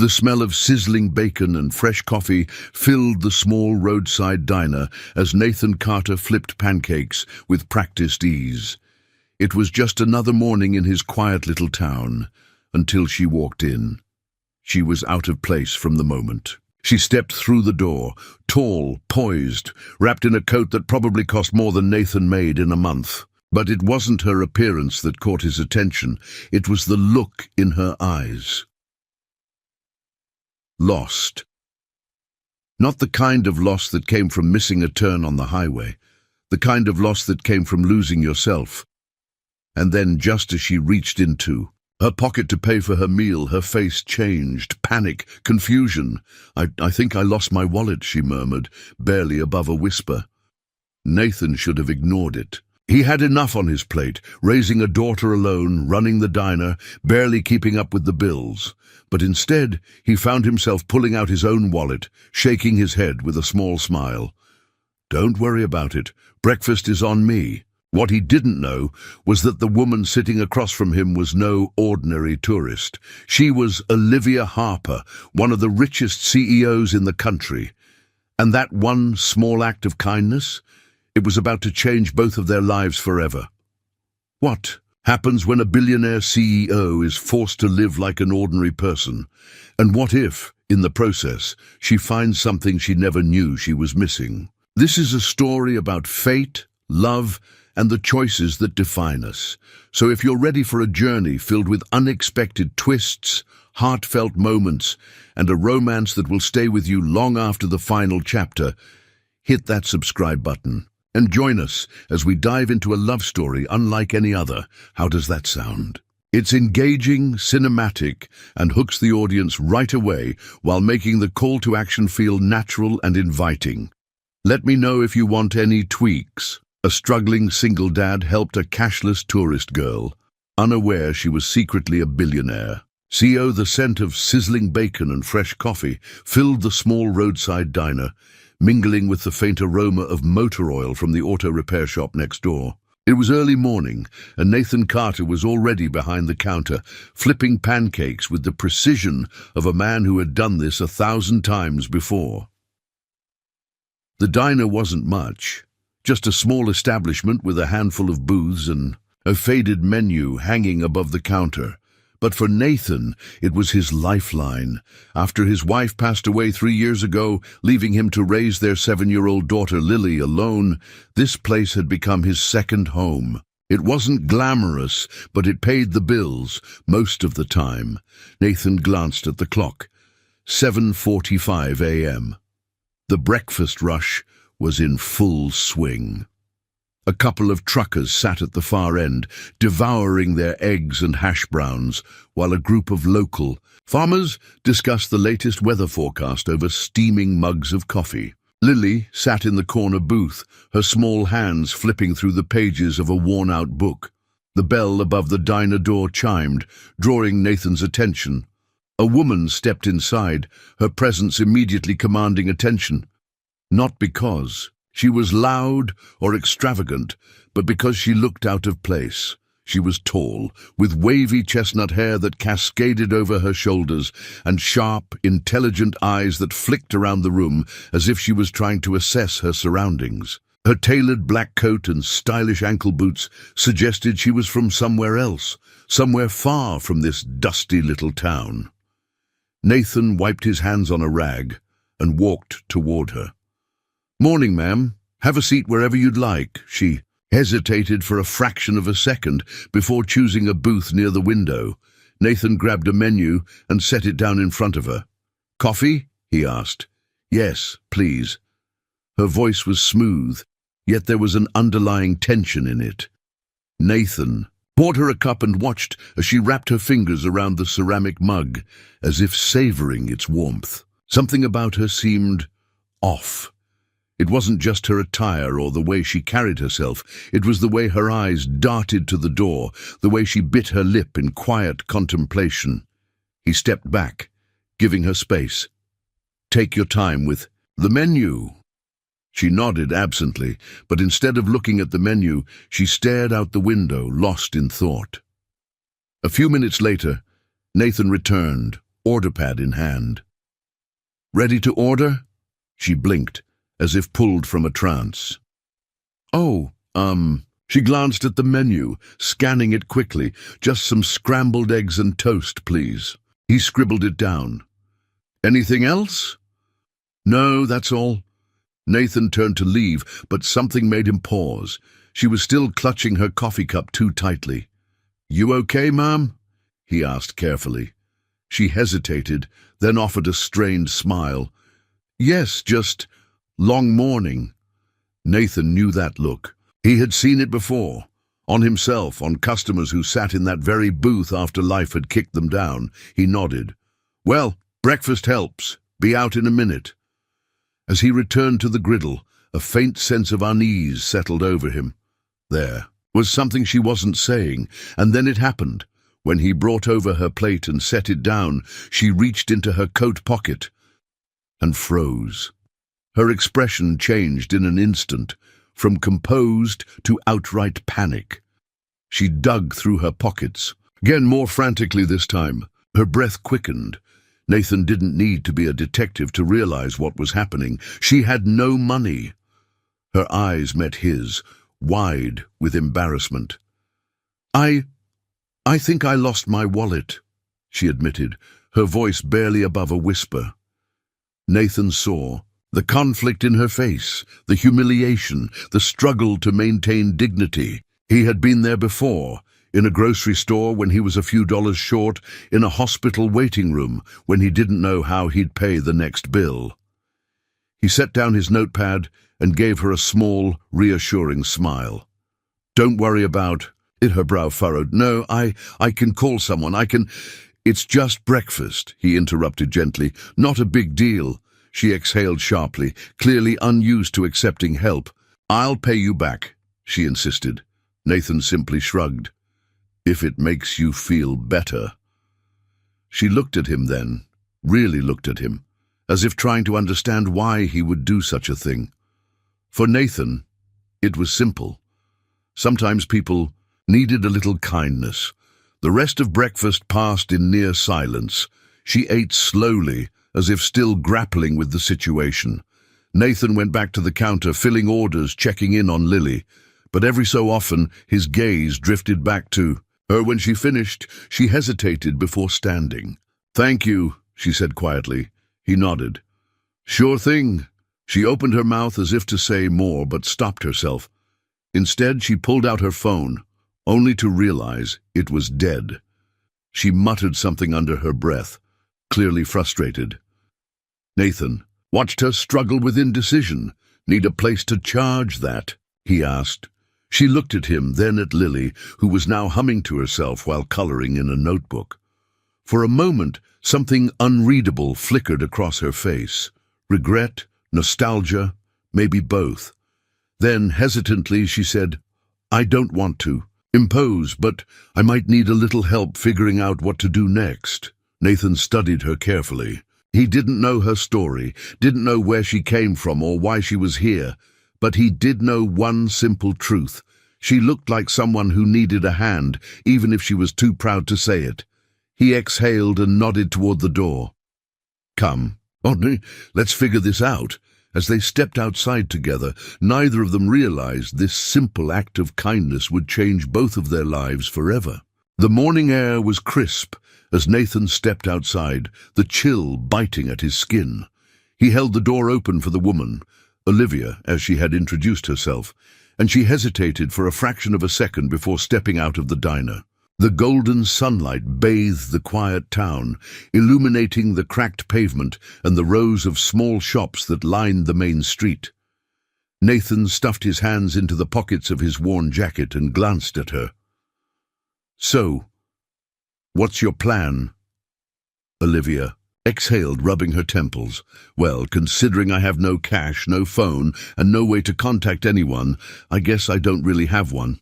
The smell of sizzling bacon and fresh coffee filled the small roadside diner as Nathan Carter flipped pancakes with practiced ease. It was just another morning in his quiet little town, until she walked in. She was out of place from the moment. She stepped through the door, tall, poised, wrapped in a coat that probably cost more than Nathan made in a month. But it wasn't her appearance that caught his attention. It was the look in her eyes. Lost. Not the kind of loss that came from missing a turn on the highway. The kind of loss that came from losing yourself. And then, just as she reached into her pocket to pay for her meal, her face changed. Panic, confusion. I think I lost my wallet, she murmured, barely above a whisper. Nathan should have ignored it. He had enough on his plate, raising a daughter alone, running the diner, barely keeping up with the bills. But instead, he found himself pulling out his own wallet, shaking his head with a small smile. "Don't worry about it. Breakfast is on me." What he didn't know was that the woman sitting across from him was no ordinary tourist. She was Olivia Harper, one of the richest CEOs in the country. And that one small act of kindness, it was about to change both of their lives forever. What happens when a billionaire CEO is forced to live like an ordinary person? And what if, in the process, she finds something she never knew she was missing? This is a story about fate, love, and the choices that define us. So if you're ready for a journey filled with unexpected twists, heartfelt moments, and a romance that will stay with you long after the final chapter, hit that subscribe button. And join us as we dive into a love story unlike any other. How does that sound? It's engaging, cinematic, and hooks the audience right away while making the call to action feel natural and inviting. Let me know if you want any tweaks. A struggling single dad helped a cashless tourist girl, unaware she was secretly a billionaire. The scent of sizzling bacon and fresh coffee filled the small roadside diner, mingling with the faint aroma of motor oil from the auto repair shop next door. It was early morning, and Nathan Carter was already behind the counter, flipping pancakes with the precision of a man who had done this 1,000 times before. The diner wasn't much, just a small establishment with a handful of booths and a faded menu hanging above the counter. But for Nathan, it was his lifeline. After his wife passed away 3 years ago, leaving him to raise their 7-year-old daughter Lily alone, this place had become his second home. It wasn't glamorous, but it paid the bills most of the time. Nathan glanced at the clock. 7:45 a.m. The breakfast rush was in full swing. A couple of truckers sat at the far end, devouring their eggs and hash browns, while a group of local farmers discussed the latest weather forecast over steaming mugs of coffee. Lily sat in the corner booth, her small hands flipping through the pages of a worn-out book. The bell above the diner door chimed, drawing Nathan's attention. A woman stepped inside, her presence immediately commanding attention. Not because she was loud or extravagant, but because she looked out of place. She was tall, with wavy chestnut hair that cascaded over her shoulders, and sharp, intelligent eyes that flicked around the room as if she was trying to assess her surroundings. Her tailored black coat and stylish ankle boots suggested she was from somewhere else, somewhere far from this dusty little town. Nathan wiped his hands on a rag and walked toward her. "Morning, ma'am. Have a seat wherever you'd like." She hesitated for a fraction of a second before choosing a booth near the window. Nathan grabbed a menu and set it down in front of her. "Coffee?" he asked. "Yes, please." Her voice was smooth, yet there was an underlying tension in it. Nathan poured her a cup and watched as she wrapped her fingers around the ceramic mug, as if savoring its warmth. Something about her seemed off. It wasn't just her attire or the way she carried herself. It was the way her eyes darted to the door, the way she bit her lip in quiet contemplation. He stepped back, giving her space. "Take your time with the menu." She nodded absently, but instead of looking at the menu, she stared out the window, lost in thought. A few minutes later, Nathan returned, order pad in hand. "Ready to order?" She blinked, as if pulled from a trance. "Oh, She glanced at the menu, scanning it quickly. "Just some scrambled eggs and toast, please." He scribbled it down. "Anything else?" "No, that's all." Nathan turned to leave, but something made him pause. She was still clutching her coffee cup too tightly. "You okay, Ma'am?" he asked carefully. She hesitated, then offered a strained smile. "Yes, just long morning." Nathan knew that look. He had seen it before, on himself, on customers who sat in that very booth after life had kicked them down. He nodded. "Well, breakfast helps. Be out in a minute." As he returned to the griddle, a faint sense of unease settled over him. There was something she wasn't saying, and then it happened. When he brought over her plate and set it down, she reached into her coat pocket and froze. Her expression changed in an instant, from composed to outright panic. She dug through her pockets, again more frantically this time. Her breath quickened. Nathan didn't need to be a detective to realize what was happening. She had no money. Her eyes met his, wide with embarrassment. I think I lost my wallet," she admitted, her voice barely above a whisper. Nathan saw the conflict in her face, the humiliation, the struggle to maintain dignity. He had been there before, in a grocery store when he was a few dollars short, in a hospital waiting room when he didn't know how he'd pay the next bill. He set down his notepad and gave her a small, reassuring smile. "Don't worry about it," her brow furrowed. "No, I can call someone. It's just breakfast," he interrupted gently. "Not a big deal." She exhaled sharply, clearly unused to accepting help. "I'll pay you back," she insisted. Nathan simply shrugged. "If it makes you feel better." She looked at him then, really looked at him, as if trying to understand why he would do such a thing. For Nathan, it was simple. Sometimes people needed a little kindness. The rest of breakfast passed in near silence. She ate slowly, as if still grappling with the situation. Nathan went back to the counter, filling orders, checking in on Lily. But every so often, his gaze drifted back to her. When she finished, she hesitated before standing. "Thank you," she said quietly. He nodded. "Sure thing." She opened her mouth as if to say more, but stopped herself. Instead, she pulled out her phone, only to realize it was dead. She muttered something under her breath, clearly frustrated. Nathan watched her struggle with indecision. "Need a place to charge that?" he asked. She looked at him, then at Lily, who was now humming to herself while coloring in a notebook. For a moment, something unreadable flickered across her face. Regret, nostalgia, maybe both. Then, hesitantly, she said, "I don't want to impose, but I might need a little help figuring out what to do next." Nathan studied her carefully. He didn't know her story, didn't know where she came from or why she was here, but he did know one simple truth. She looked like someone who needed a hand, even if she was too proud to say it. He exhaled and nodded toward the door. "Come, let's figure this out." As they stepped outside together, neither of them realized this simple act of kindness would change both of their lives forever. The morning air was crisp as Nathan stepped outside, the chill biting at his skin. He held the door open for the woman, Olivia, as she had introduced herself, and she hesitated for a fraction of a second before stepping out of the diner. The golden sunlight bathed the quiet town, illuminating the cracked pavement and the rows of small shops that lined the main street. Nathan stuffed his hands into the pockets of his worn jacket and glanced at her. "So, what's your plan?" Olivia exhaled, rubbing her temples. "Well, considering I have no cash, no phone, and no way to contact anyone, I guess I don't really have one."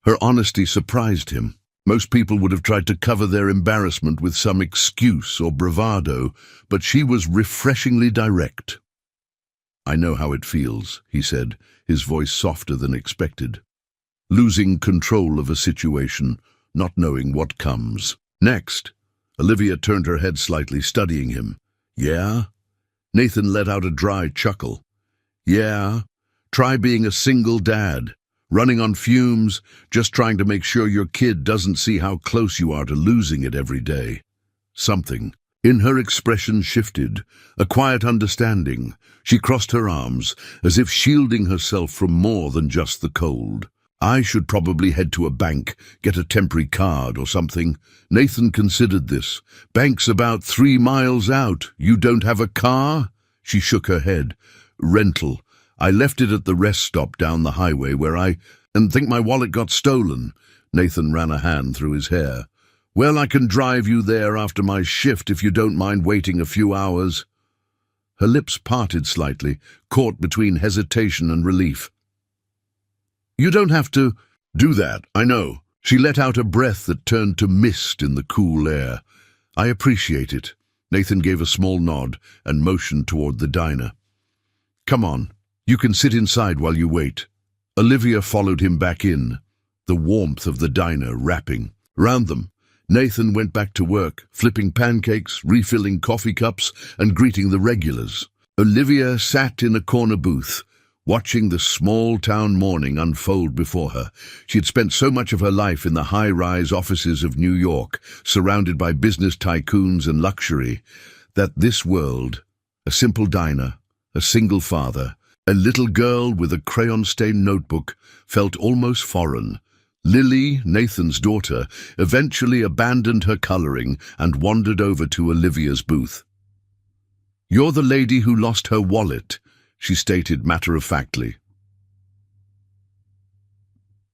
Her honesty surprised him. Most people would have tried to cover their embarrassment with some excuse or bravado, but she was refreshingly direct. "I know how it feels," he said, his voice softer than expected. "Losing control of a situation, not knowing what comes next." Olivia turned her head slightly, studying him. Yeah? Nathan let out a dry chuckle. Yeah, try being a single dad, running on fumes, just trying to make sure your kid doesn't see how close you are to losing it every day. Something in her expression shifted, a quiet understanding. She crossed her arms, as if shielding herself from more than just the cold. I should probably head to a bank, get a temporary card or something. Nathan considered this. Bank's about 3 miles out. You don't have a car? She shook her head. Rental. I left it at the rest stop down the highway where and think my wallet got stolen. Nathan ran a hand through his hair. Well, I can drive you there after my shift if you don't mind waiting a few hours. Her lips parted slightly, caught between hesitation and relief. You don't have to do that, I know. She let out a breath that turned to mist in the cool air. I appreciate it. Nathan gave a small nod and motioned toward the diner. Come on, you can sit inside while you wait. Olivia followed him back in, the warmth of the diner wrapping round them. Nathan went back to work, flipping pancakes, refilling coffee cups, and greeting the regulars. Olivia sat in a corner booth, watching the small-town morning unfold before her. She had spent so much of her life in the high-rise offices of New York, surrounded by business tycoons and luxury, that this world, a simple diner, a single father, a little girl with a crayon-stained notebook, felt almost foreign. Lily, Nathan's daughter, eventually abandoned her coloring and wandered over to Olivia's booth. "You're the lady who lost her wallet," she stated matter-of-factly.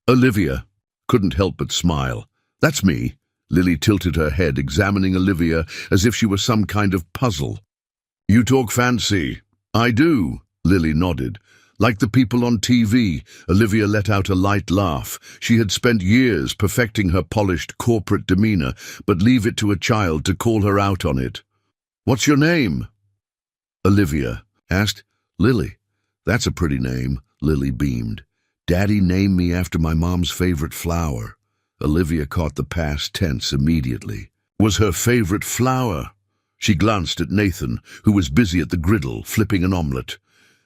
Olivia couldn't help but smile. "That's me." Lily tilted her head, examining Olivia as if she were some kind of puzzle. "You talk fancy." "I do," Lily nodded. Like the people on TV, Olivia let out a light laugh. She had spent years perfecting her polished corporate demeanor, but leave it to a child to call her out on it. "What's your name?" Olivia asked. "Lily. That's a pretty name," Lily beamed. "Daddy named me after my mom's favorite flower." Olivia caught the past tense immediately. Was her favorite flower? She glanced at Nathan, who was busy at the griddle, flipping an omelette.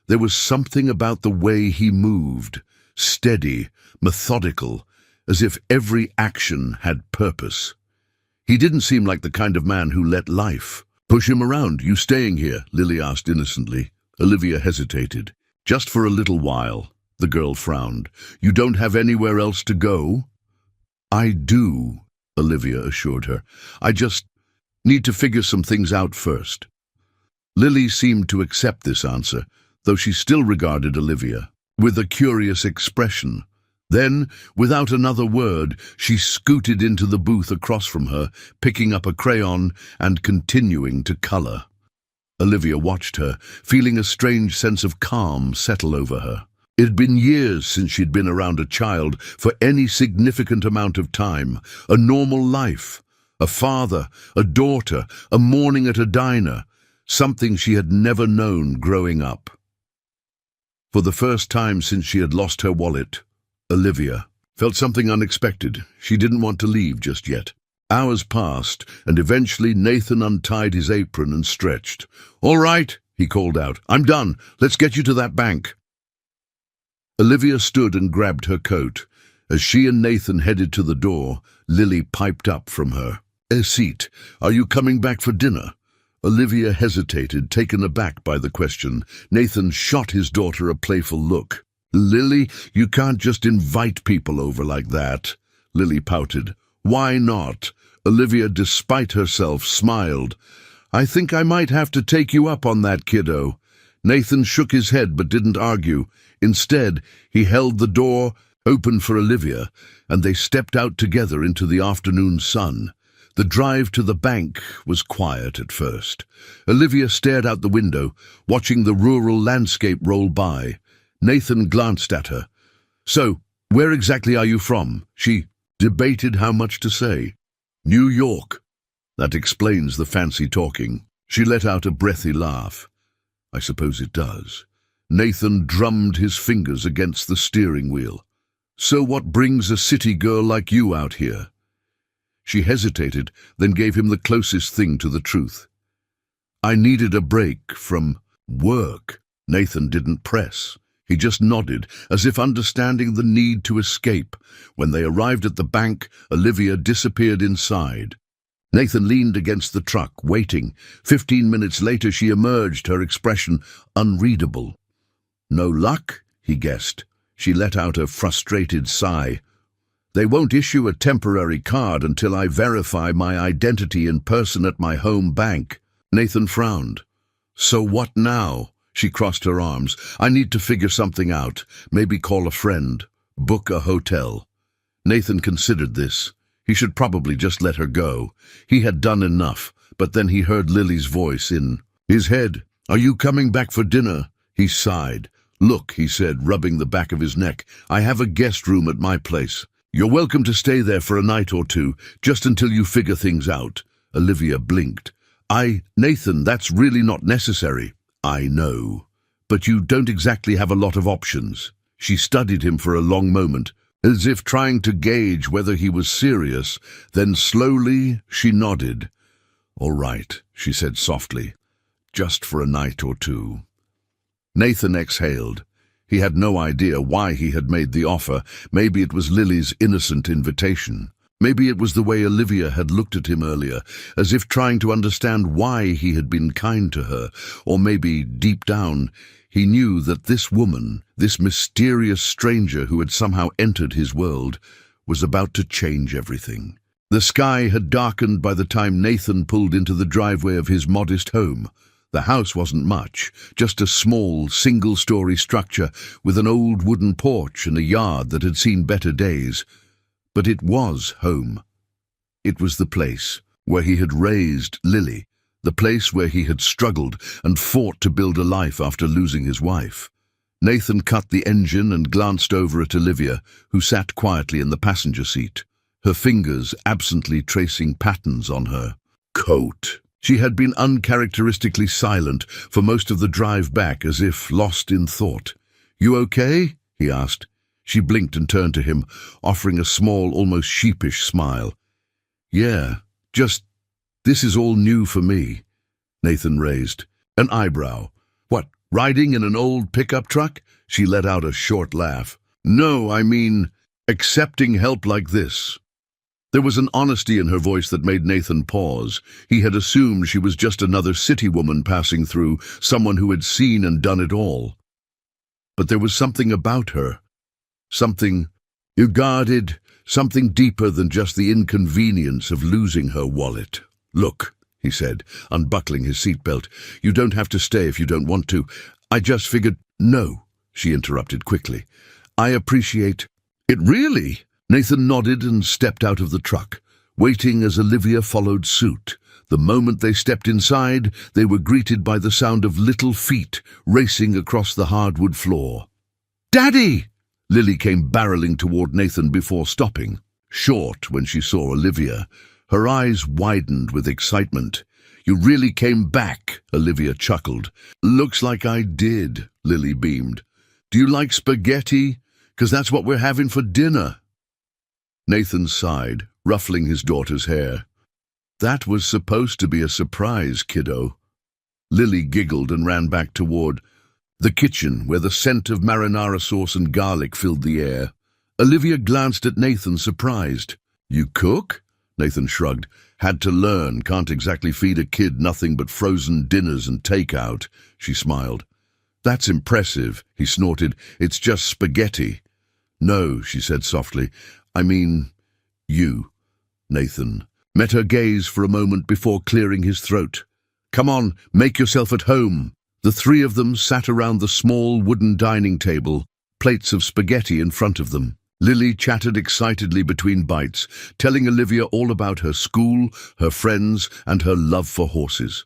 There was something about the way he moved, steady, methodical, as if every action had purpose. He didn't seem like the kind of man who let life push him around. "You staying here?" Lily asked innocently. Olivia hesitated. "Just for a little while." The girl frowned. "You don't have anywhere else to go?" "I do," Olivia assured her. "I just need to figure some things out first." Lily seemed to accept this answer, though she still regarded Olivia with a curious expression. Then, without another word, she scooted into the booth across from her, picking up a crayon and continuing to color. Olivia watched her, feeling a strange sense of calm settle over her. It had been years since she'd been around a child for any significant amount of time, a normal life, a father, a daughter, a morning at a diner, something she had never known growing up. For the first time since she had lost her wallet, Olivia felt something unexpected. She didn't want to leave just yet. Hours passed, and eventually Nathan untied his apron and stretched. "All right," he called out. "I'm done. Let's get you to that bank." Olivia stood and grabbed her coat. As she and Nathan headed to the door, Lily piped up from her. "A seat. Are you coming back for dinner?" Olivia hesitated, taken aback by the question. Nathan shot his daughter a playful look. "Lily, you can't just invite people over like that." Lily pouted. "Why not?" Olivia, despite herself, smiled. "I think I might have to take you up on that, kiddo." Nathan shook his head but didn't argue. Instead, he held the door open for Olivia, and they stepped out together into the afternoon sun. The drive to the bank was quiet at first. Olivia stared out the window, watching the rural landscape roll by. Nathan glanced at her. "So, where exactly are you from?" She debated how much to say. "New York." "That explains the fancy talking." She let out a breathy laugh. "I suppose it does." Nathan drummed his fingers against the steering wheel. "So what brings a city girl like you out here?" She hesitated, then gave him the closest thing to the truth. I needed a break from work. Nathan didn't press. He just nodded, as if understanding the need to escape. When they arrived at the bank, Olivia disappeared inside. Nathan leaned against the truck, waiting. 15 minutes later she emerged, her expression unreadable. No luck, he guessed. She let out a frustrated sigh. They won't issue a temporary card until I verify my identity in person at my home bank. Nathan frowned. So what now? She crossed her arms. I need to figure something out. Maybe call a friend. Book a hotel. Nathan considered this. He should probably just let her go. He had done enough, but then he heard Lily's voice in his head. Are you coming back for dinner? He sighed. Look, he said, rubbing the back of his neck. I have a guest room at my place. You're welcome to stay there for a night or two, just until you figure things out. Olivia blinked. Nathan, that's really not necessary. I know. But you don't exactly have a lot of options. She studied him for a long moment, as if trying to gauge whether he was serious. Then slowly she nodded. All right, she said softly. Just for a night or two. Nathan exhaled. He had no idea why he had made the offer. Maybe it was Lily's innocent invitation. Maybe it was the way Olivia had looked at him earlier, as if trying to understand why he had been kind to her. Or maybe, deep down, he knew that this woman, this mysterious stranger who had somehow entered his world, was about to change everything. The sky had darkened by the time Nathan pulled into the driveway of his modest home. The house wasn't much, just a small, single-story structure with an old wooden porch and a yard that had seen better days. But it was home. It was the place where he had raised Lily, the place where he had struggled and fought to build a life after losing his wife. Nathan cut the engine and glanced over at Olivia, who sat quietly in the passenger seat, her fingers absently tracing patterns on her coat. She had been uncharacteristically silent for most of the drive back, as if lost in thought. You okay? He asked. She blinked and turned to him, offering a small, almost sheepish smile. Yeah, this is all new for me. Nathan raised an eyebrow. What, riding in an old pickup truck? She let out a short laugh. No, I mean, accepting help like this. There was an honesty in her voice that made Nathan pause. He had assumed she was just another city woman passing through, someone who had seen and done it all. But there was something about her. Something guarded, something deeper than just the inconvenience of losing her wallet. Look, he said, unbuckling his seatbelt. You don't have to stay if you don't want to. I just figured— No, she interrupted quickly. I appreciate it. Really? Nathan nodded and stepped out of the truck, waiting as Olivia followed suit. The moment they stepped inside, they were greeted by the sound of little feet racing across the hardwood floor. Daddy! Lily came barreling toward Nathan before stopping. Short when she saw Olivia, her eyes widened with excitement. You really came back, Olivia chuckled. Looks like I did, Lily beamed. Do you like spaghetti? 'Cause that's what we're having for dinner. Nathan sighed, ruffling his daughter's hair. That was supposed to be a surprise, kiddo. Lily giggled and ran back toward the kitchen, where the scent of marinara sauce and garlic filled the air. Olivia glanced at Nathan, surprised. You cook? Nathan shrugged. Had to learn, can't exactly feed a kid nothing but frozen dinners and takeout. She smiled. That's impressive, he snorted. It's just spaghetti. No, she said softly. I mean, you. Nathan met her gaze for a moment before clearing his throat. Come on, make yourself at home. The three of them sat around the small wooden dining table, plates of spaghetti in front of them. Lily chattered excitedly between bites, telling Olivia all about her school, her friends, and her love for horses.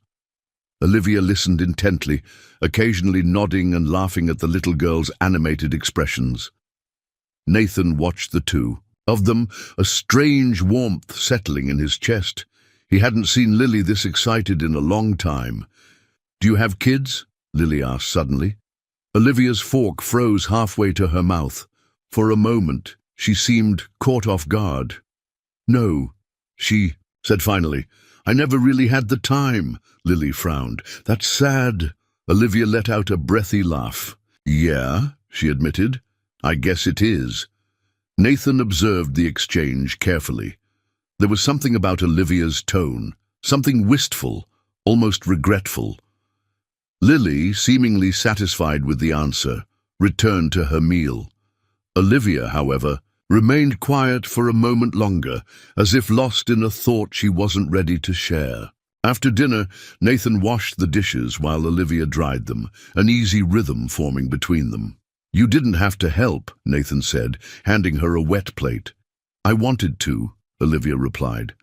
Olivia listened intently, occasionally nodding and laughing at the little girl's animated expressions. Nathan watched the two. Of them, a strange warmth settling in his chest. He hadn't seen Lily this excited in a long time. Do you have kids? Lily asked suddenly. Olivia's fork froze halfway to her mouth. For a moment, she seemed caught off guard. No, She said finally. I never really had the time. Lily frowned. That's sad. Olivia let out a breathy laugh. Yeah, she admitted. I guess it is. Nathan observed the exchange carefully. There was something about Olivia's tone, something wistful, almost regretful. Lily, seemingly satisfied with the answer, returned to her meal. Olivia, however, remained quiet for a moment longer, as if lost in a thought she wasn't ready to share. After dinner, Nathan washed the dishes while Olivia dried them, an easy rhythm forming between them. You didn't have to help, Nathan said, handing her a wet plate. I wanted to, Olivia replied.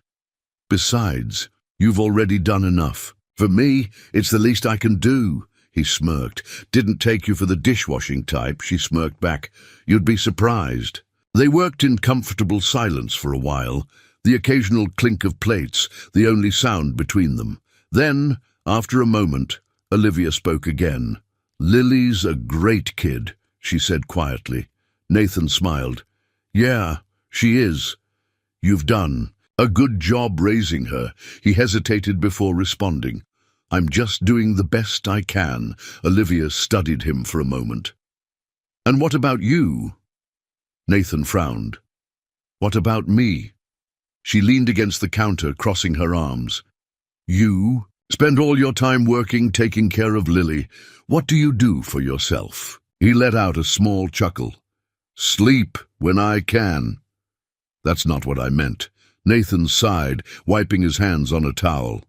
Besides, you've already done enough. For me, it's the least I can do, he smirked. Didn't take you for the dishwashing type, she smirked back. You'd be surprised. They worked in comfortable silence for a while, the occasional clink of plates, the only sound between them. Then, after a moment, Olivia spoke again. Lily's a great kid, she said quietly. Nathan smiled. Yeah, she is. You've done a good job raising her. He hesitated before responding. I'm just doing the best I can. Olivia studied him for a moment. And what about you? Nathan frowned. What about me? She leaned against the counter, crossing her arms. You spend all your time working, taking care of Lily. What do you do for yourself? He let out a small chuckle. Sleep when I can. That's not what I meant. Nathan sighed, wiping his hands on a towel.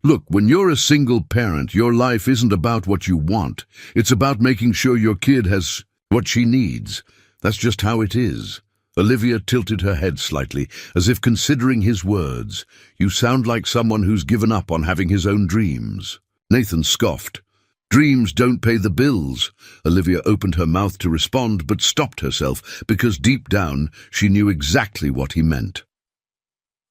Look, when you're a single parent, your life isn't about what you want. It's about making sure your kid has what she needs. That's just how it is. Olivia tilted her head slightly, as if considering his words. You sound like someone who's given up on having his own dreams. Nathan scoffed. Dreams don't pay the bills. Olivia opened her mouth to respond, but stopped herself, because deep down she knew exactly what he meant.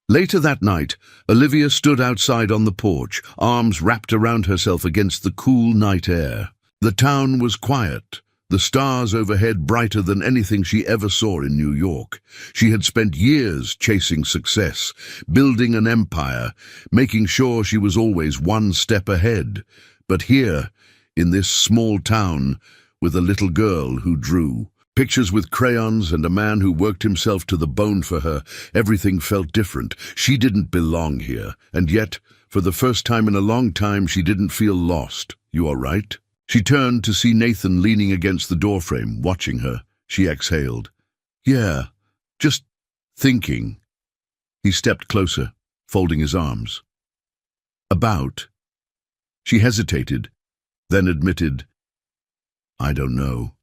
Later that night, Olivia stood outside on the porch, arms wrapped around herself against the cool night air. The town was quiet, the stars overhead brighter than anything she ever saw in New York. She had spent years chasing success, building an empire, making sure she was always one step ahead. But here, in this small town, with a little girl who drew, pictures with crayons and a man who worked himself to the bone for her, everything felt different. She didn't belong here, and yet, for the first time in a long time, she didn't feel lost. You all right? She turned to see Nathan leaning against the doorframe, watching her. She exhaled. Yeah, just thinking. He stepped closer, folding his arms. About? She hesitated, then admitted, I don't know.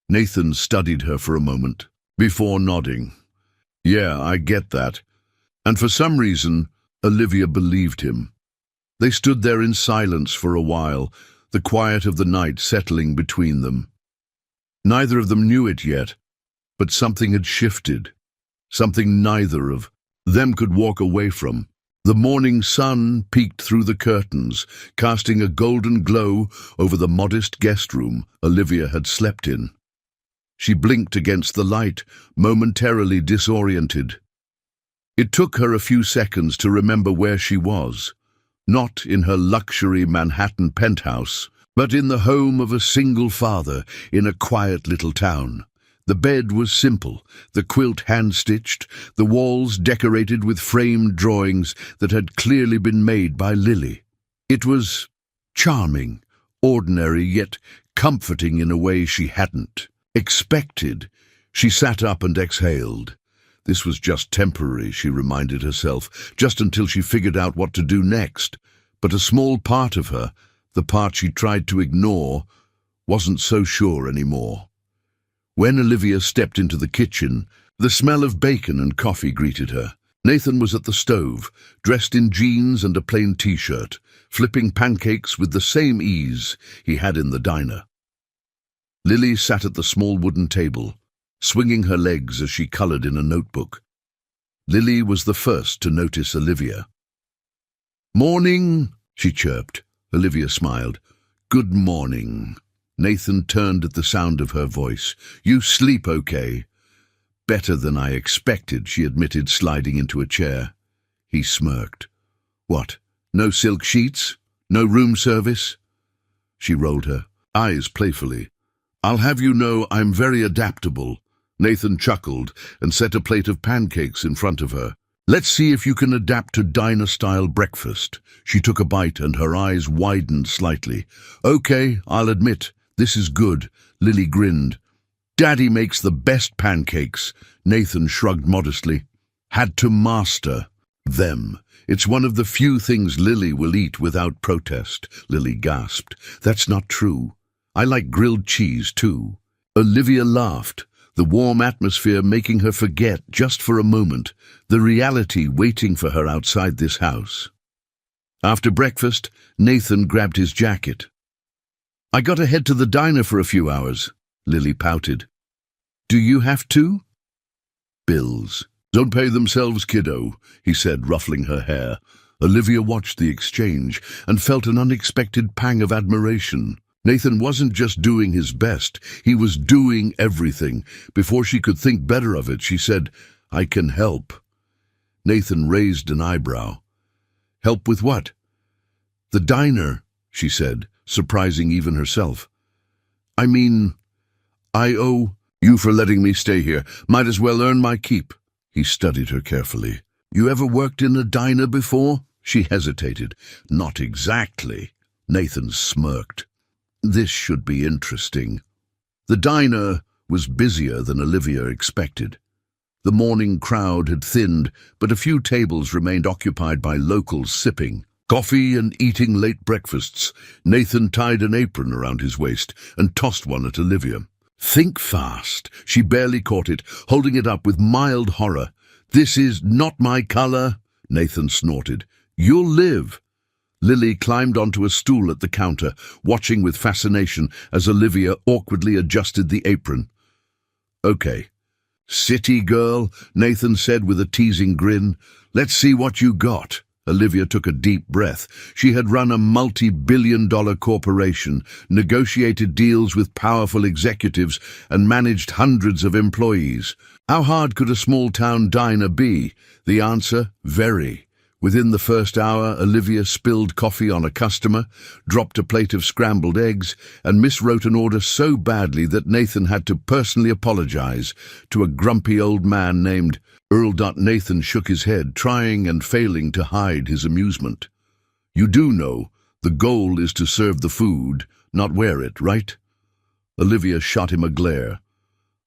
Nathan studied her for a moment, before nodding. Yeah, I get that. And for some reason, Olivia believed him. They stood there in silence for a while, the quiet of the night settling between them. Neither of them knew it yet, but something had shifted, something neither of them could walk away from. The morning sun peeked through the curtains, casting a golden glow over the modest guest room Olivia had slept in. She blinked against the light, momentarily disoriented. It took her a few seconds to remember where she was. Not in her luxury Manhattan penthouse, but in the home of a single father in a quiet little town. The bed was simple, the quilt hand-stitched, the walls decorated with framed drawings that had clearly been made by Lily. It was charming, ordinary, yet comforting in a way she hadn't expected. She sat up and exhaled. This was just temporary, she reminded herself, just until she figured out what to do next. But a small part of her, the part she tried to ignore, wasn't so sure anymore. When Olivia stepped into the kitchen, the smell of bacon and coffee greeted her. Nathan was at the stove, dressed in jeans and a plain t-shirt, flipping pancakes with the same ease he had in the diner. Lily sat at the small wooden table, swinging her legs as she colored in a notebook. Lily was the first to notice Olivia. "Morning," she chirped. Olivia smiled. "Good morning." Nathan turned at the sound of her voice. "You sleep okay?" Better than I expected, she admitted, sliding into a chair. He smirked. What? No silk sheets? No room service? She rolled her eyes playfully. I'll have you know I'm very adaptable. Nathan chuckled and set a plate of pancakes in front of her. Let's see if you can adapt to diner-style breakfast. She took a bite and her eyes widened slightly. Okay, I'll admit, this is good. Lily grinned. Daddy makes the best pancakes. Nathan shrugged modestly. Had to master them. It's one of the few things Lily will eat without protest. Lily gasped. That's not true. I like grilled cheese too. Olivia laughed, the warm atmosphere making her forget, just for a moment, the reality waiting for her outside this house. After breakfast, Nathan grabbed his jacket. I gotta head to the diner for a few hours. Lily pouted. Do you have to? Bills. Don't pay themselves, kiddo, he said, ruffling her hair. Olivia watched the exchange and felt an unexpected pang of admiration. Nathan wasn't just doing his best, he was doing everything. Before she could think better of it, she said, I can help. Nathan raised an eyebrow. Help with what? The diner, she said, surprising even herself. I mean, I owe you for letting me stay here. Might as well earn my keep. He studied her carefully. You ever worked in a diner before? She hesitated. Not exactly. Nathan smirked. This should be interesting. The diner was busier than Olivia expected. The morning crowd had thinned, but a few tables remained occupied by locals sipping coffee and eating late breakfasts. Nathan tied an apron around his waist and tossed one at Olivia. Think fast. She barely caught it, holding it up with mild horror. This is not my color, Nathan snorted. You'll live. Lily climbed onto a stool at the counter, watching with fascination as Olivia awkwardly adjusted the apron. Okay. City girl, Nathan said with a teasing grin. Let's see what you got. Olivia took a deep breath. She had run a multi-billion-dollar corporation, negotiated deals with powerful executives, and managed hundreds of employees. How hard could a small-town diner be? The answer, very. Within the first hour, Olivia spilled coffee on a customer, dropped a plate of scrambled eggs, and miswrote an order so badly that Nathan had to personally apologize to a grumpy old man named Earl. Nathan shook his head, trying and failing to hide his amusement. You do know, the goal is to serve the food, not wear it, right? Olivia shot him a glare.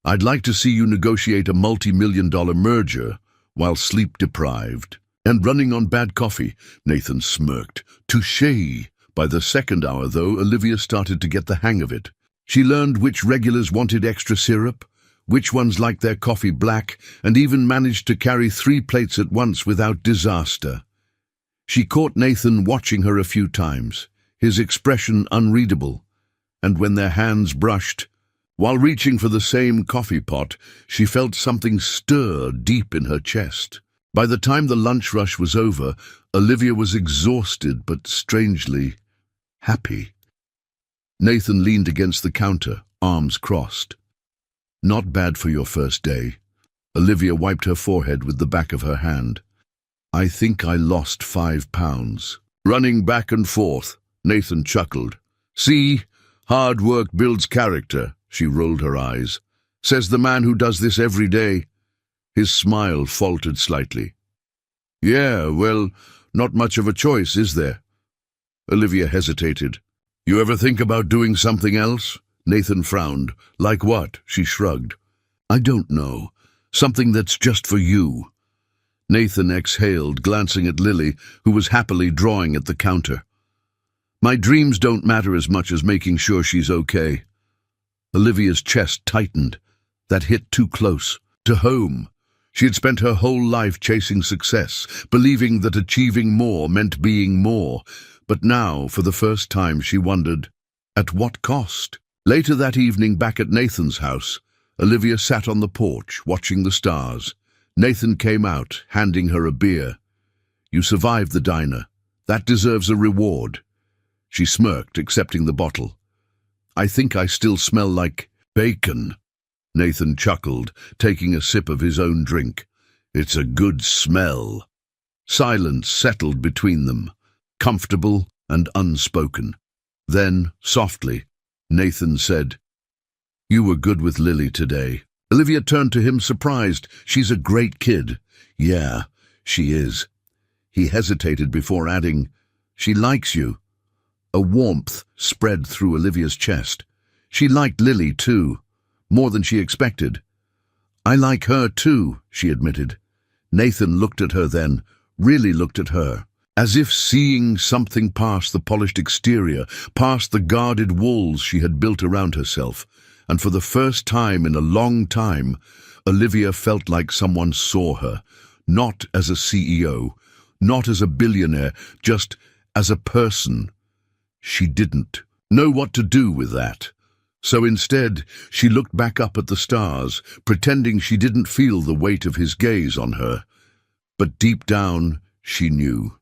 I'd like to see you negotiate a multi-million-dollar merger while sleep-deprived and running on bad coffee, Nathan smirked. Touché. By the second hour, though, Olivia started to get the hang of it. She learned which regulars wanted extra syrup, which ones liked their coffee black, and even managed to carry 3 plates at once without disaster. She caught Nathan watching her a few times, his expression unreadable, and when their hands brushed, while reaching for the same coffee pot, she felt something stir deep in her chest. By the time the lunch rush was over, Olivia was exhausted but strangely happy. Nathan leaned against the counter, arms crossed. Not bad for your first day. Olivia wiped her forehead with the back of her hand. I think I lost 5 pounds. Running back and forth, Nathan chuckled. See, hard work builds character, she rolled her eyes. Says the man who does this every day. His smile faltered slightly. Yeah, well, not much of a choice, is there? Olivia hesitated. You ever think about doing something else? Nathan frowned. Like what? She shrugged. I don't know. Something that's just for you. Nathan exhaled, glancing at Lily, who was happily drawing at the counter. My dreams don't matter as much as making sure she's okay. Olivia's chest tightened. That hit too close. To home. She had spent her whole life chasing success, believing that achieving more meant being more. But now, for the first time, she wondered, at what cost? Later that evening, back at Nathan's house, Olivia sat on the porch, watching the stars. Nathan came out, handing her a beer. You survived the diner. That deserves a reward. She smirked, accepting the bottle. I think I still smell like bacon. Nathan chuckled, taking a sip of his own drink. "It's a good smell." Silence settled between them, comfortable and unspoken. Then, softly, Nathan said, "You were good with Lily today." Olivia turned to him, surprised. "She's a great kid." "Yeah, she is." He hesitated before adding, "She likes you." A warmth spread through Olivia's chest. She liked Lily too, more than she expected. "I like her too," she admitted. Nathan looked at her then, really looked at her, as if seeing something past the polished exterior, past the guarded walls she had built around herself. And for the first time in a long time, Olivia felt like someone saw her, not as a CEO, not as a billionaire, just as a person. She didn't know what to do with that. So instead, she looked back up at the stars, pretending she didn't feel the weight of his gaze on her. But deep down, she knew.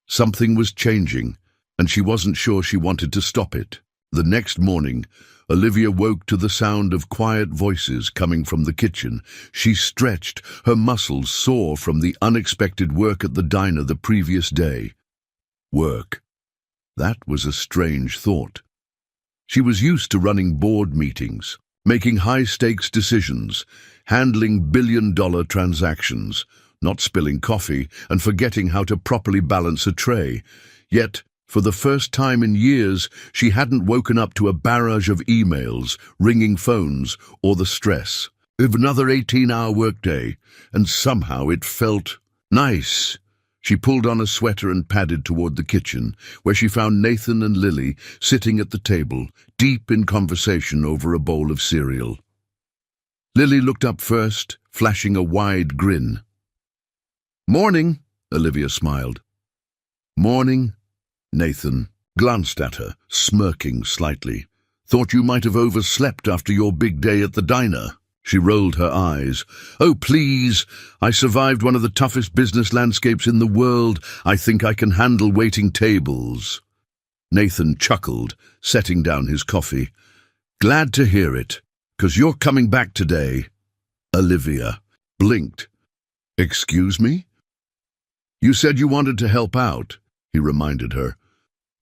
Something was changing, and she wasn't sure she wanted to stop it. The next morning, Olivia woke to the sound of quiet voices coming from the kitchen. She stretched, her muscles sore from the unexpected work at the diner the previous day. Work. That was a strange thought. She was used to running board meetings, making high-stakes decisions, handling billion-dollar transactions, not spilling coffee and forgetting how to properly balance a tray. Yet, for the first time in years, she hadn't woken up to a barrage of emails, ringing phones, or the stress of another 18-hour workday, and somehow it felt nice. She pulled on a sweater and padded toward the kitchen, where she found Nathan and Lily sitting at the table, deep in conversation over a bowl of cereal. Lily looked up first, flashing a wide grin. "Morning," Olivia smiled. "Morning." Nathan glanced at her, smirking slightly. "Thought you might have overslept after your big day at the diner." She rolled her eyes. "Oh, please. I survived one of the toughest business landscapes in the world. I think I can handle waiting tables." Nathan chuckled, setting down his coffee. "Glad to hear it, 'cause you're coming back today." Olivia blinked. "Excuse me?" "You said you wanted to help out," he reminded her.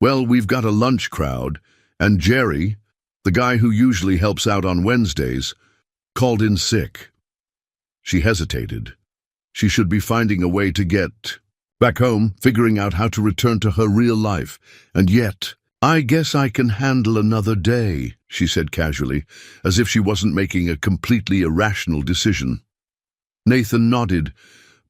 "Well, we've got a lunch crowd, and Jerry, the guy who usually helps out on Wednesdays, called in sick." She hesitated. She should be finding a way to get back home, figuring out how to return to her real life. And yet, "I guess I can handle another day," she said casually, as if she wasn't making a completely irrational decision. Nathan nodded,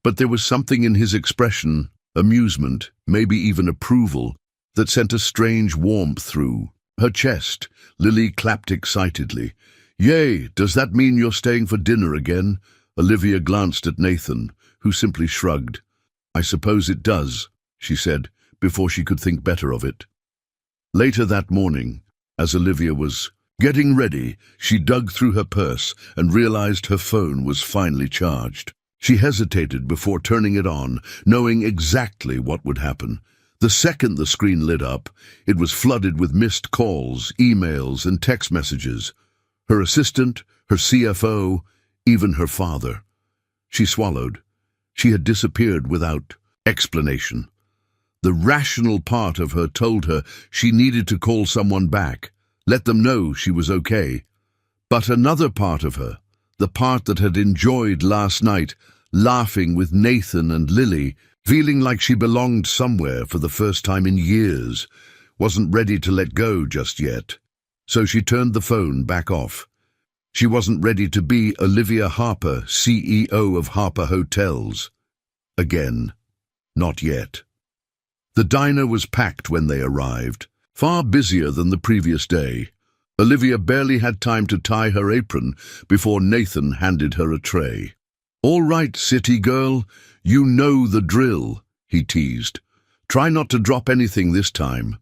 but there was something in his expression, amusement, maybe even approval, that sent a strange warmth through her chest. Lily clapped excitedly. "Yay, does that mean you're staying for dinner again?" Olivia glanced at Nathan, who simply shrugged. "I suppose it does," she said, before she could think better of it. Later that morning, as Olivia was getting ready, she dug through her purse and realized her phone was finally charged. She hesitated before turning it on, knowing exactly what would happen. The second the screen lit up, it was flooded with missed calls, emails, and text messages. Her assistant, her CFO, even her father. She swallowed. She had disappeared without explanation. The rational part of her told her she needed to call someone back, let them know she was okay. But another part of her, the part that had enjoyed last night, laughing with Nathan and Lily, feeling like she belonged somewhere for the first time in years, wasn't ready to let go just yet. So she turned the phone back off. She wasn't ready to be Olivia Harper, CEO of Harper Hotels. Again. Not yet. The diner was packed when they arrived, far busier than the previous day. Olivia barely had time to tie her apron before Nathan handed her a tray. "All right, city girl, you know the drill," he teased. "Try not to drop anything this time."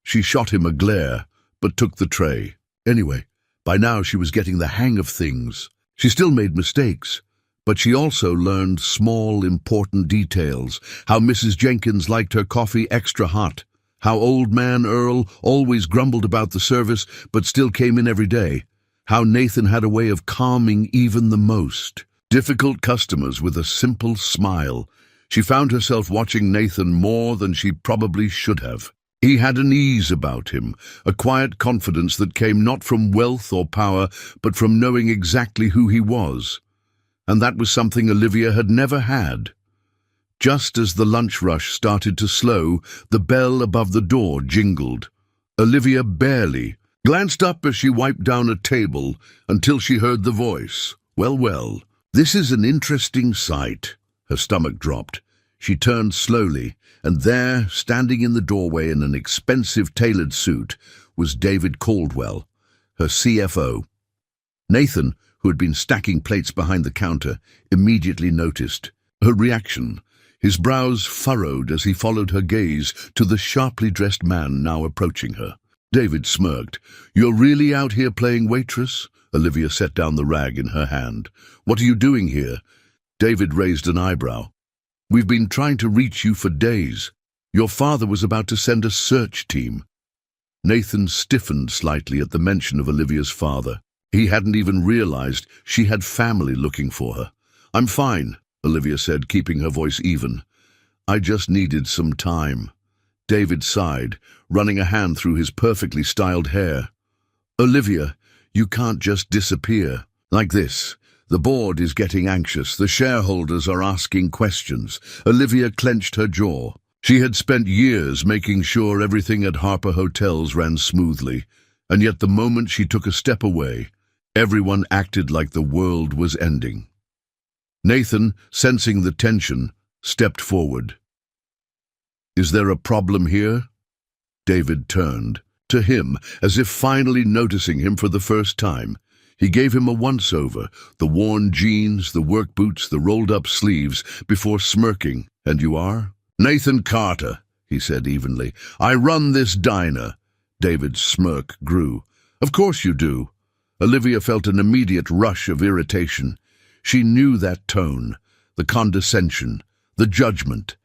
She shot him a glare, but took the tray. Anyway, by now she was getting the hang of things. She still made mistakes, but she also learned small, important details. How Mrs. Jenkins liked her coffee extra hot. How old man Earl always grumbled about the service, but still came in every day. how Nathan had a way of calming even the most difficult customers with a simple smile. She found herself watching Nathan more than she probably should have. He had an ease about him, a quiet confidence that came not from wealth or power, but from knowing exactly who he was. And that was something Olivia had never had. Just as the lunch rush started to slow, the bell above the door jingled. Olivia barely glanced up as she wiped down a table until she heard the voice. Well, well, this is an interesting sight. Her stomach dropped. She turned slowly, and there, standing in the doorway in an expensive tailored suit, was David Caldwell, her CFO. Nathan, who had been stacking plates behind the counter, immediately noticed her reaction. His brows furrowed as he followed her gaze to the sharply dressed man now approaching her. David smirked. "You're really out here playing waitress?" Olivia set down the rag in her hand. "What are you doing here?" David raised an eyebrow. "We've been trying to reach you for days. Your father was about to send a search team." Nathan stiffened slightly at the mention of Olivia's father. He hadn't even realized she had family looking for her. "I'm fine," Olivia said, keeping her voice even. "I just needed some time." David sighed, running a hand through his perfectly styled hair. "Olivia, you can't just disappear like this. The board is getting anxious. The shareholders are asking questions." Olivia clenched her jaw. She had spent years making sure everything at Harper Hotels ran smoothly, and yet the moment she took a step away, everyone acted like the world was ending. Nathan, sensing the tension, stepped forward. "Is there a problem here?" David turned to him, as if finally noticing him for the first time. He gave him a once-over, the worn jeans, the work boots, the rolled-up sleeves, before smirking. "And you are?" "Nathan Carter," he said evenly. "I run this diner." David's smirk grew. "Of course you do." Olivia felt an immediate rush of irritation. She knew that tone, the condescension, the judgment,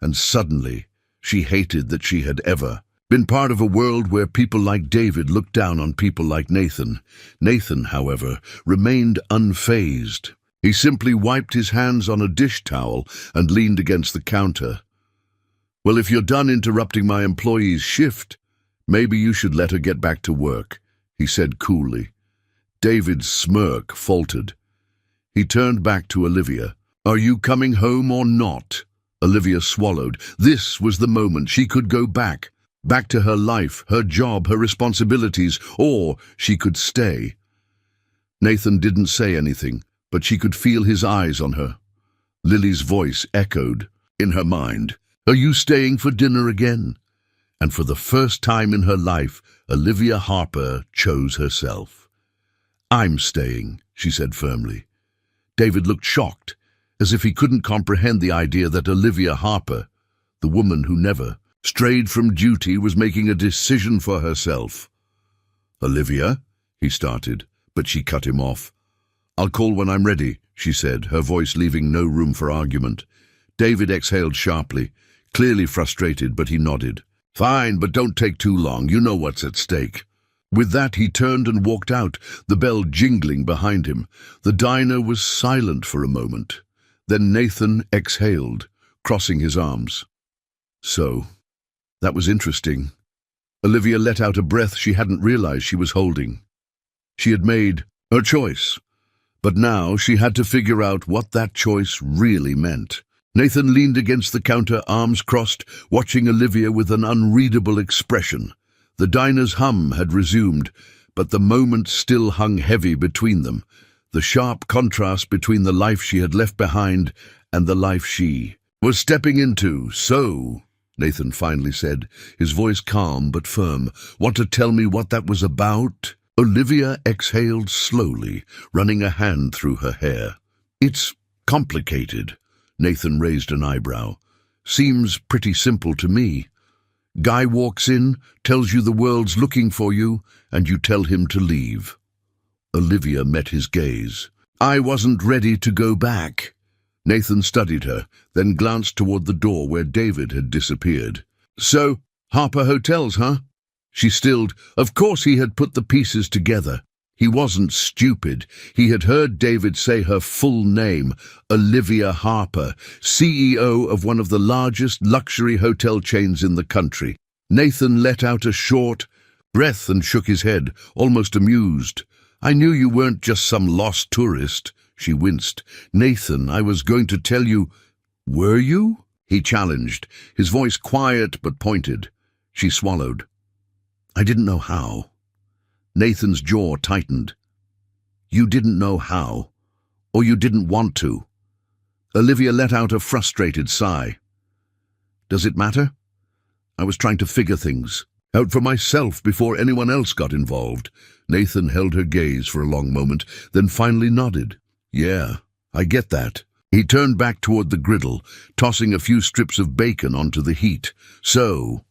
and suddenly she hated that she had ever been part of a world where people like David looked down on people like Nathan. Nathan, however, remained unfazed. He simply wiped his hands on a dish towel and leaned against the counter. "Well, if you're done interrupting my employee's shift, maybe you should let her get back to work," he said coolly. David's smirk faltered. He turned back to Olivia. "Are you coming home or not?" Olivia swallowed. This was the moment she could go back to her life, her job, her responsibilities, or she could stay. Nathan didn't say anything, but she could feel his eyes on her. Lily's voice echoed in her mind. "Are you staying for dinner again?" And for the first time in her life, Olivia Harper chose herself. "I'm staying," she said firmly. David looked shocked, as if he couldn't comprehend the idea that Olivia Harper, the woman who never strayed from duty, was making a decision for herself. "Olivia?" he started, but she cut him off. "I'll call when I'm ready," she said, her voice leaving no room for argument. David exhaled sharply, clearly frustrated, but he nodded. "Fine, but don't take too long. You know what's at stake." With that, he turned and walked out, the bell jingling behind him. The diner was silent for a moment. Then Nathan exhaled, crossing his arms. "So, that was interesting." Olivia let out a breath she hadn't realized she was holding. She had made her choice, but now she had to figure out what that choice really meant. Nathan leaned against the counter, arms crossed, watching Olivia with an unreadable expression. The diner's hum had resumed, but the moment still hung heavy between them, the sharp contrast between the life she had left behind and the life she was stepping into. "So," Nathan finally said, his voice calm but firm, "want to tell me what that was about?" Olivia exhaled slowly, running a hand through her hair. "It's complicated." Nathan raised an eyebrow. "Seems pretty simple to me. Guy walks in, tells you the world's looking for you, and you tell him to leave." Olivia met his gaze. "I wasn't ready to go back." Nathan studied her, then glanced toward the door where David had disappeared. "So, Harper Hotels, huh?" She stilled. Of course he had put the pieces together. He wasn't stupid. He had heard David say her full name, Olivia Harper, CEO of one of the largest luxury hotel chains in the country. Nathan let out a short breath and shook his head, almost amused. I knew you weren't just some lost tourist. She winced. Nathan, I was going to tell you. Were you? He challenged, his voice quiet but pointed. She swallowed. I didn't know how. Nathan's jaw tightened. You didn't know how, or you didn't want to. Olivia let out a frustrated sigh. Does it matter? I was trying to figure things out for myself before anyone else got involved. Nathan held her gaze for a long moment, then finally nodded. Yeah, I get that. He turned back toward the griddle, tossing a few strips of bacon onto the heat. So,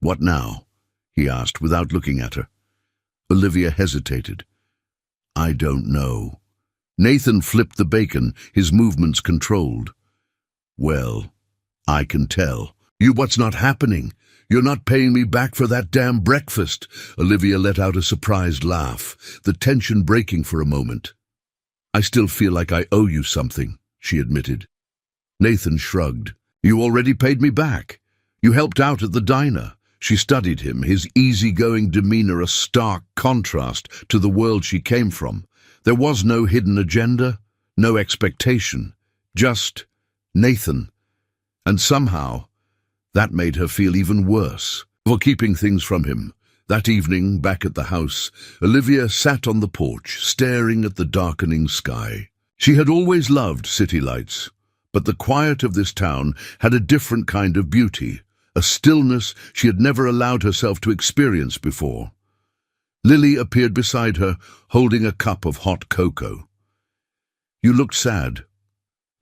what now? He asked without looking at her. Olivia hesitated. I don't know. Nathan flipped the bacon, his movements controlled. Well, I can tell. What's not happening? You're not paying me back for that damn breakfast. Olivia let out a surprised laugh, the tension breaking for a moment. I still feel like I owe you something, she admitted. Nathan shrugged. You already paid me back. You helped out at the diner. She studied him, his easygoing demeanor a stark contrast to the world she came from. There was no hidden agenda, no expectation, just Nathan. And somehow, that made her feel even worse for keeping things from him. That evening, back at the house, Olivia sat on the porch, staring at the darkening sky. She had always loved city lights, but the quiet of this town had a different kind of beauty, a stillness she had never allowed herself to experience before. Lily appeared beside her, holding a cup of hot cocoa. You looked sad,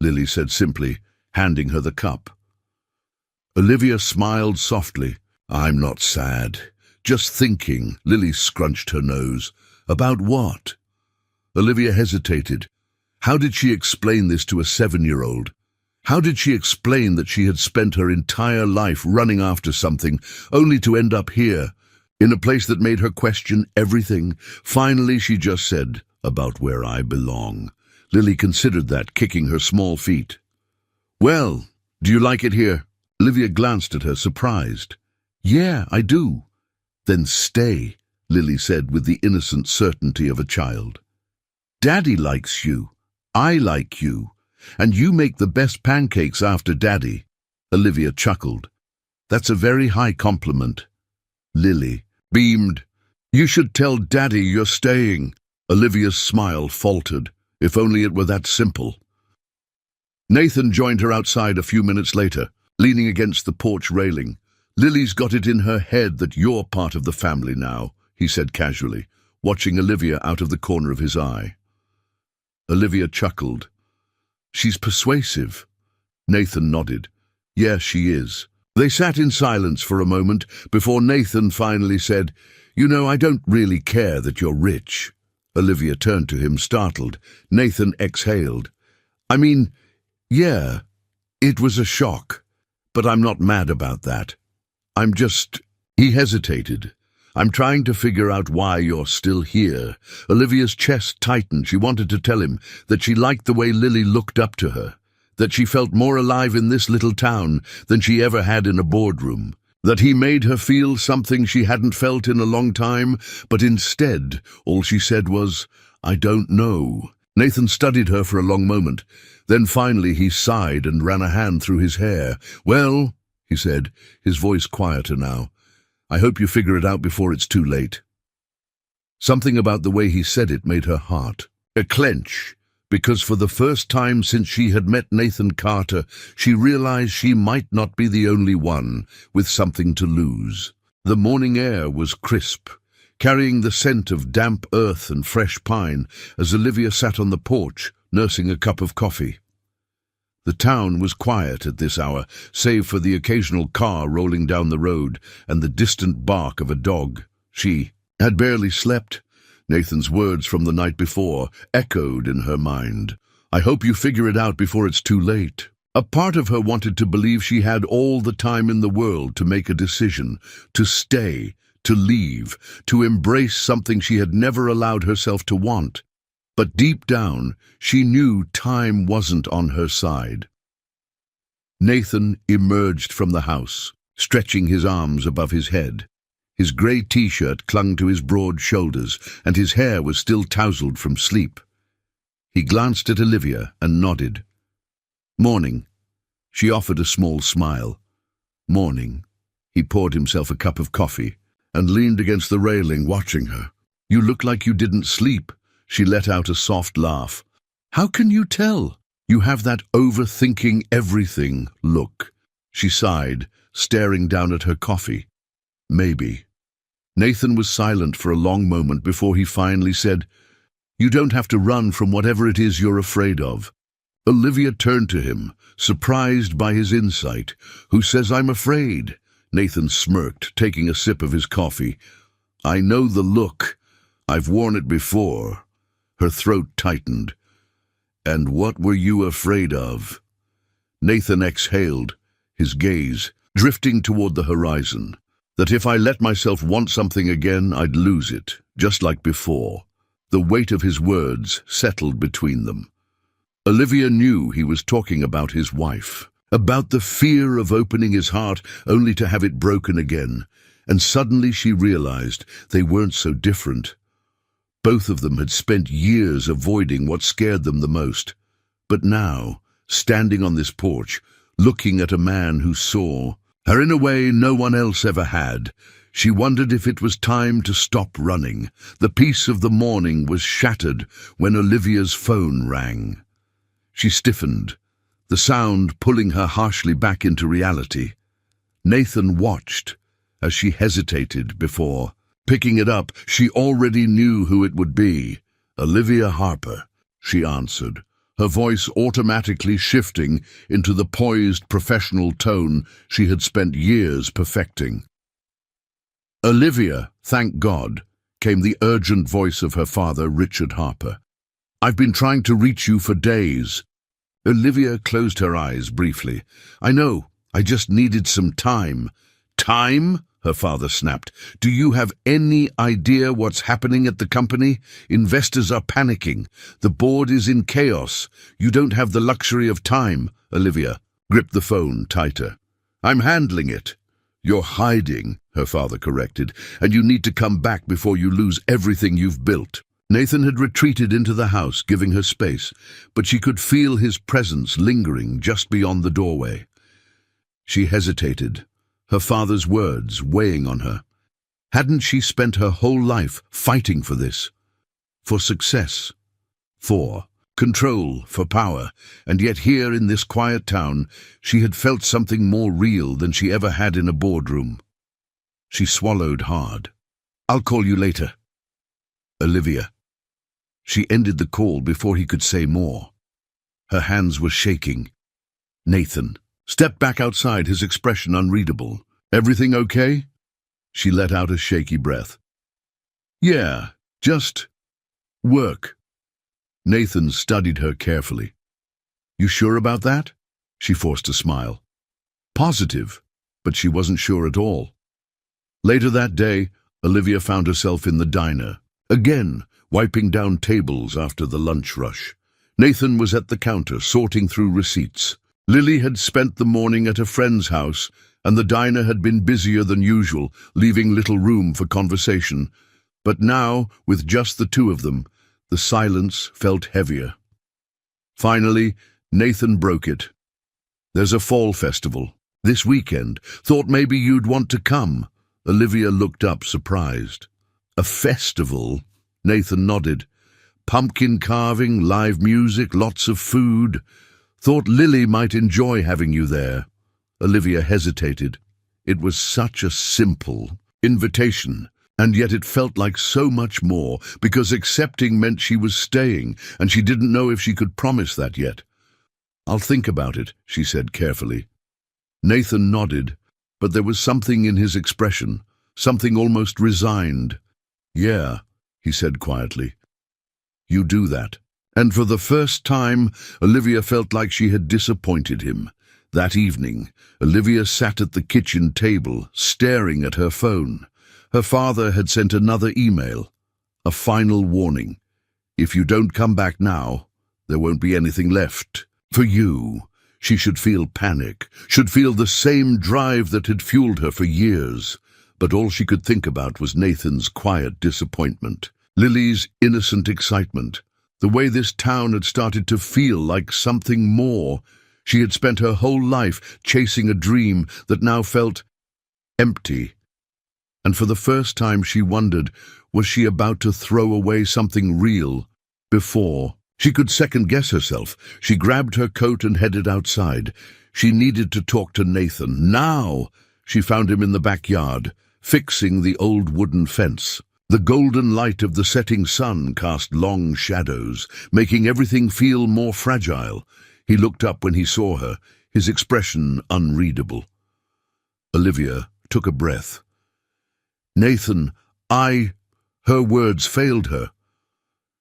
Lily said simply, handing her the cup. Olivia smiled softly. I'm not sad. Just thinking. Lily scrunched her nose. About what? Olivia hesitated. How did she explain this to a 7-year-old? How did she explain that she had spent her entire life running after something, only to end up here, in a place that made her question everything? Finally, she just said, about where I belong. Lily considered that, kicking her small feet. Well, do you like it here? Olivia glanced at her, surprised. Yeah, I do. Then stay, Lily said with the innocent certainty of a child. Daddy likes you. I like you. And you make the best pancakes after Daddy. Olivia chuckled. That's a very high compliment. Lily beamed. You should tell Daddy you're staying. Olivia's smile faltered. If only it were that simple. Nathan joined her outside a few minutes later, leaning against the porch railing. Lily's got it in her head that you're part of the family now, he said casually, watching Olivia out of the corner of his eye. Olivia chuckled. She's persuasive. Nathan nodded. Yes, she is. They sat in silence for a moment before Nathan finally said, You know, I don't really care that you're rich. Olivia turned to him, startled. Nathan exhaled. I mean, yeah, it was a shock. But I'm not mad about that. I'm just... He hesitated. I'm trying to figure out why you're still here. Olivia's chest tightened. She wanted to tell him that she liked the way Lily looked up to her, that she felt more alive in this little town than she ever had in a boardroom, that he made her feel something she hadn't felt in a long time, but instead, all she said was, I don't know. Nathan studied her for a long moment. Then finally he sighed and ran a hand through his hair. Well, he said, his voice quieter now, I hope you figure it out before it's too late. Something about the way he said it made her heart clench, because for the first time since she had met Nathan Carter, she realized she might not be the only one with something to lose. The morning air was crisp, carrying the scent of damp earth and fresh pine as Olivia sat on the porch, nursing a cup of coffee. The town was quiet at this hour, save for the occasional car rolling down the road and the distant bark of a dog. She had barely slept. Nathan's words from the night before echoed in her mind. I hope you figure it out before it's too late. A part of her wanted to believe she had all the time in the world to make a decision, to stay, to leave, to embrace something she had never allowed herself to want. But deep down, she knew time wasn't on her side. Nathan emerged from the house, stretching his arms above his head. His grey t-shirt clung to his broad shoulders, and his hair was still tousled from sleep. He glanced at Olivia and nodded. "Morning." She offered a small smile. "Morning." He poured himself a cup of coffee and leaned against the railing, watching her. "You look like you didn't sleep." She let out a soft laugh. "How can you tell? You have that overthinking everything look." She sighed, staring down at her coffee. "Maybe." Nathan was silent for a long moment before he finally said, "You don't have to run from whatever it is you're afraid of." Olivia turned to him, surprised by his insight. "Who says I'm afraid?" Nathan smirked, taking a sip of his coffee. "I know the look. I've worn it before." Her throat tightened. "And what were you afraid of?" Nathan exhaled, his gaze drifting toward the horizon. "That if I let myself want something again, I'd lose it, just like before." The weight of his words settled between them. Olivia knew he was talking about his wife, about the fear of opening his heart only to have it broken again, and suddenly she realized they weren't so different. Both of them had spent years avoiding what scared them the most. But now, standing on this porch, looking at a man who saw her in a way no one else ever had, she wondered if it was time to stop running. The peace of the morning was shattered when Olivia's phone rang. She stiffened, the sound pulling her harshly back into reality. Nathan watched as she hesitated before picking it up. She already knew who it would be. "Olivia Harper," she answered, her voice automatically shifting into the poised professional tone she had spent years perfecting. "Olivia, thank God," came the urgent voice of her father, Richard Harper. "I've been trying to reach you for days." Olivia closed her eyes briefly. "I know, I just needed some time." "Time?" her father snapped. "Do you have any idea what's happening at the company? Investors are panicking. The board is in chaos. You don't have the luxury of time." Olivia gripped the phone tighter. "I'm handling it." "You're hiding," her father corrected, "and you need to come back before you lose everything you've built." Nathan had retreated into the house, giving her space, but she could feel his presence lingering just beyond the doorway. She hesitated, her father's words weighing on her. Hadn't she spent her whole life fighting for this? For success, for control, for power, and yet here in this quiet town, she had felt something more real than she ever had in a boardroom. She swallowed hard. "I'll call you later." "Olivia." She ended the call before he could say more. Her hands were shaking. Nathan stepped back outside, his expression unreadable. "Everything okay?" She let out a shaky breath. "Yeah, just work." Nathan studied her carefully. "You sure about that?" She forced a smile. Positive, but she wasn't sure at all. Later that day, Olivia found herself in the diner, again wiping down tables after the lunch rush. Nathan was at the counter, sorting through receipts. Lily had spent the morning at a friend's house, and the diner had been busier than usual, leaving little room for conversation. But now, with just the two of them, the silence felt heavier. Finally, Nathan broke it. "There's a fall festival this weekend. Thought maybe you'd want to come." Olivia looked up, surprised. "A festival?" Nathan nodded. "Pumpkin carving, live music, lots of food. Thought Lily might enjoy having you there." Olivia hesitated. It was such a simple invitation, and yet it felt like so much more, because accepting meant she was staying, and she didn't know if she could promise that yet. "I'll think about it," she said carefully. Nathan nodded, but there was something in his expression, something almost resigned. "Yeah," he said quietly. "You do that." And for the first time, Olivia felt like she had disappointed him. That evening, Olivia sat at the kitchen table, staring at her phone. Her father had sent another email, a final warning. If you don't come back now, there won't be anything left for you. She should feel panic, should feel the same drive that had fueled her for years. But all she could think about was Nathan's quiet disappointment, Lily's innocent excitement, the way this town had started to feel like something more. She had spent her whole life chasing a dream that now felt empty. And for the first time she wondered, was she about to throw away something real? Before she could second-guess herself, she grabbed her coat and headed outside. She needed to talk to Nathan. Now! She found him in the backyard, fixing the old wooden fence. The golden light of the setting sun cast long shadows, making everything feel more fragile. He looked up when he saw her, his expression unreadable. Olivia took a breath. Nathan, Her words failed her.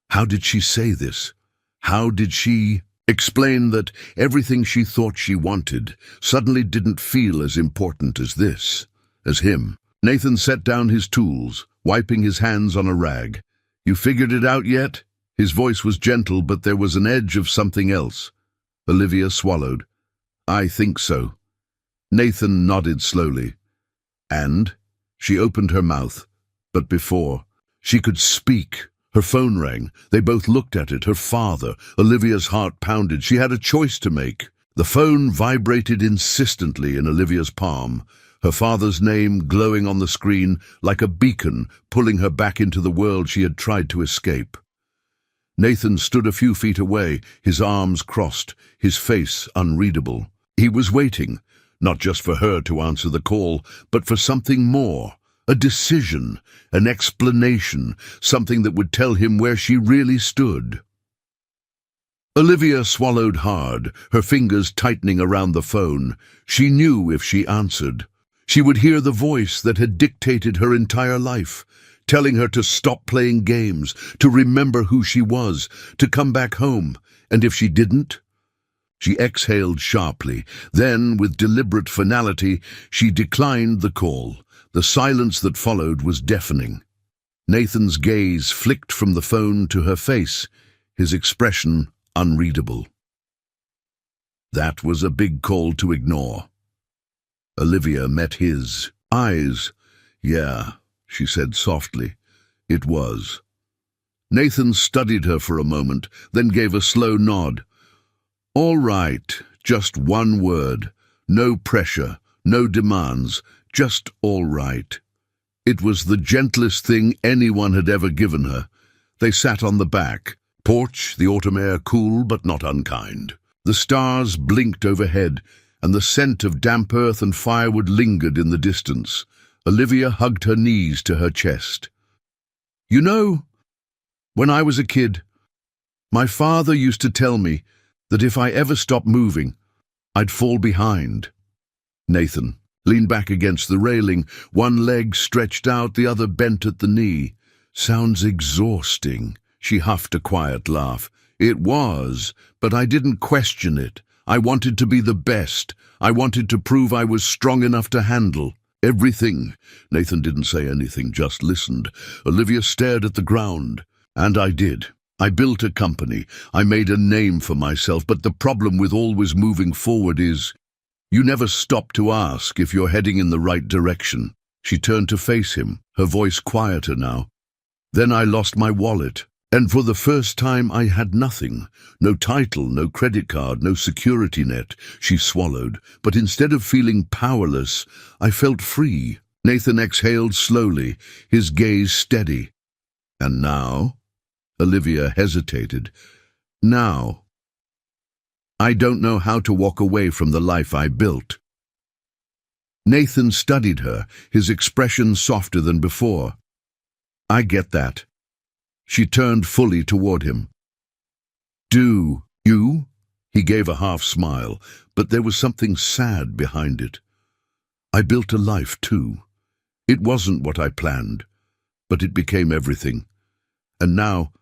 How did she say this? How did she explain that everything she thought she wanted suddenly didn't feel as important as this, as him? Nathan set down his tools, wiping his hands on a rag. You figured it out yet? His voice was gentle, but there was an edge of something else. Olivia swallowed. I think so. Nathan nodded slowly. And? She opened her mouth. But before she could speak, her phone rang. They both looked at it. Her father. Olivia's heart pounded. She had a choice to make. The phone vibrated insistently in Olivia's palm, her father's name glowing on the screen like a beacon, pulling her back into the world she had tried to escape. Nathan stood a few feet away, his arms crossed, his face unreadable. He was waiting, not just for her to answer the call, but for something more. A decision, an explanation, something that would tell him where she really stood. Olivia swallowed hard, her fingers tightening around the phone. She knew if she answered, she would hear the voice that had dictated her entire life, telling her to stop playing games, to remember who she was, to come back home. And if she didn't? She exhaled sharply. Then, with deliberate finality, she declined the call. The silence that followed was deafening. Nathan's gaze flicked from the phone to her face, his expression unreadable. That was a big call to ignore. Olivia met his eyes. Yeah, she said softly. It was. Nathan studied her for a moment, then gave a slow nod. All right, just one word. No pressure, no demands. Just all right. It was the gentlest thing anyone had ever given her. They sat on the back porch, the autumn air cool but not unkind. The stars blinked overhead, and the scent of damp earth and firewood lingered in the distance. Olivia hugged her knees to her chest. You know, when I was a kid, my father used to tell me that if I ever stopped moving, I'd fall behind. Nathan leaned back against the railing, one leg stretched out, the other bent at the knee. Sounds exhausting. She huffed a quiet laugh. It was, but I didn't question it. I wanted to be the best. I wanted to prove I was strong enough to handle everything. Nathan didn't say anything, just listened. Olivia stared at the ground. And I did. I built a company. I made a name for myself, but the problem with always moving forward is you never stop to ask if you're heading in the right direction. She turned to face him, her voice quieter now. Then I lost my wallet, and for the first time I had nothing. No title, no credit card, no security net. She swallowed, but instead of feeling powerless, I felt free. Nathan exhaled slowly, his gaze steady. And now? Olivia hesitated. Now? I don't know how to walk away from the life I built. Nathan studied her, his expression softer than before. I get that. She turned fully toward him. Do you? He gave a half smile, but there was something sad behind it. I built a life too. It wasn't what I planned, but it became everything. And now,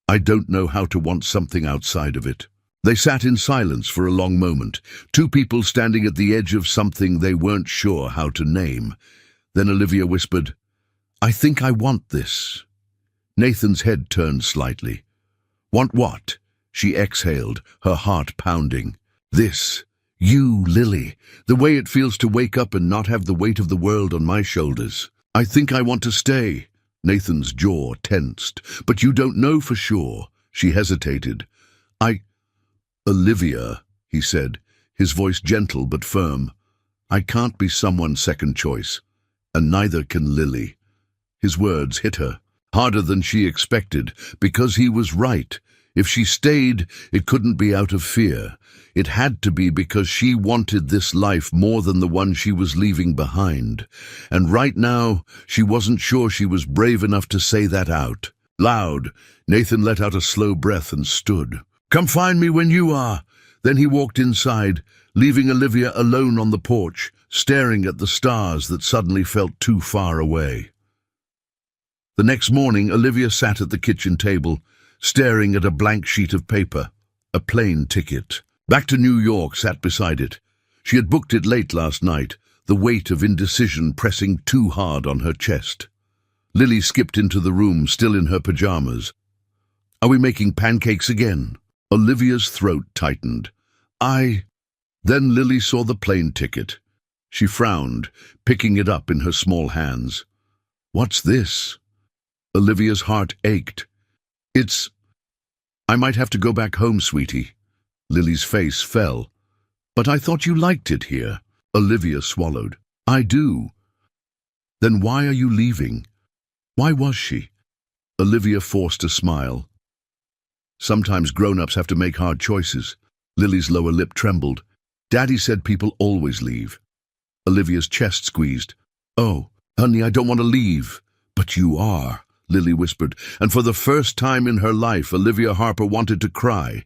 I don't know how to want something outside of it. They sat in silence for a long moment, two people standing at the edge of something they weren't sure how to name. Then Olivia whispered, I think I want this. Nathan's head turned slightly. Want what? She exhaled, her heart pounding. This. You, Lily. The way it feels to wake up and not have the weight of the world on my shoulders. I think I want to stay. Nathan's jaw tensed. But you don't know for sure. She hesitated. Olivia, he said, his voice gentle but firm. I can't be someone's second choice, and neither can Lily. His words hit her, harder than she expected, because he was right. If she stayed, it couldn't be out of fear. It had to be because she wanted this life more than the one she was leaving behind. And right now, she wasn't sure she was brave enough to say that out. Loud, Nathan let out a slow breath and stood. Come find me when you are. Then he walked inside, leaving Olivia alone on the porch, staring at the stars that suddenly felt too far away. The next morning, Olivia sat at the kitchen table, staring at a blank sheet of paper, a plane ticket. Back to New York sat beside it. She had booked it late last night, the weight of indecision pressing too hard on her chest. Lily skipped into the room, still in her pajamas. Are we making pancakes again? Olivia's throat tightened. Then Lily saw the plane ticket. She frowned, picking it up in her small hands. What's this? Olivia's heart ached. I might have to go back home, sweetie. Lily's face fell. But I thought you liked it here. Olivia swallowed. I do. Then why are you leaving? Why was she? Olivia forced a smile. Sometimes grown-ups have to make hard choices. Lily's lower lip trembled. Daddy said people always leave. Olivia's chest squeezed. Oh, honey, I don't want to leave. But you are, Lily whispered, and for the first time in her life, Olivia Harper wanted to cry.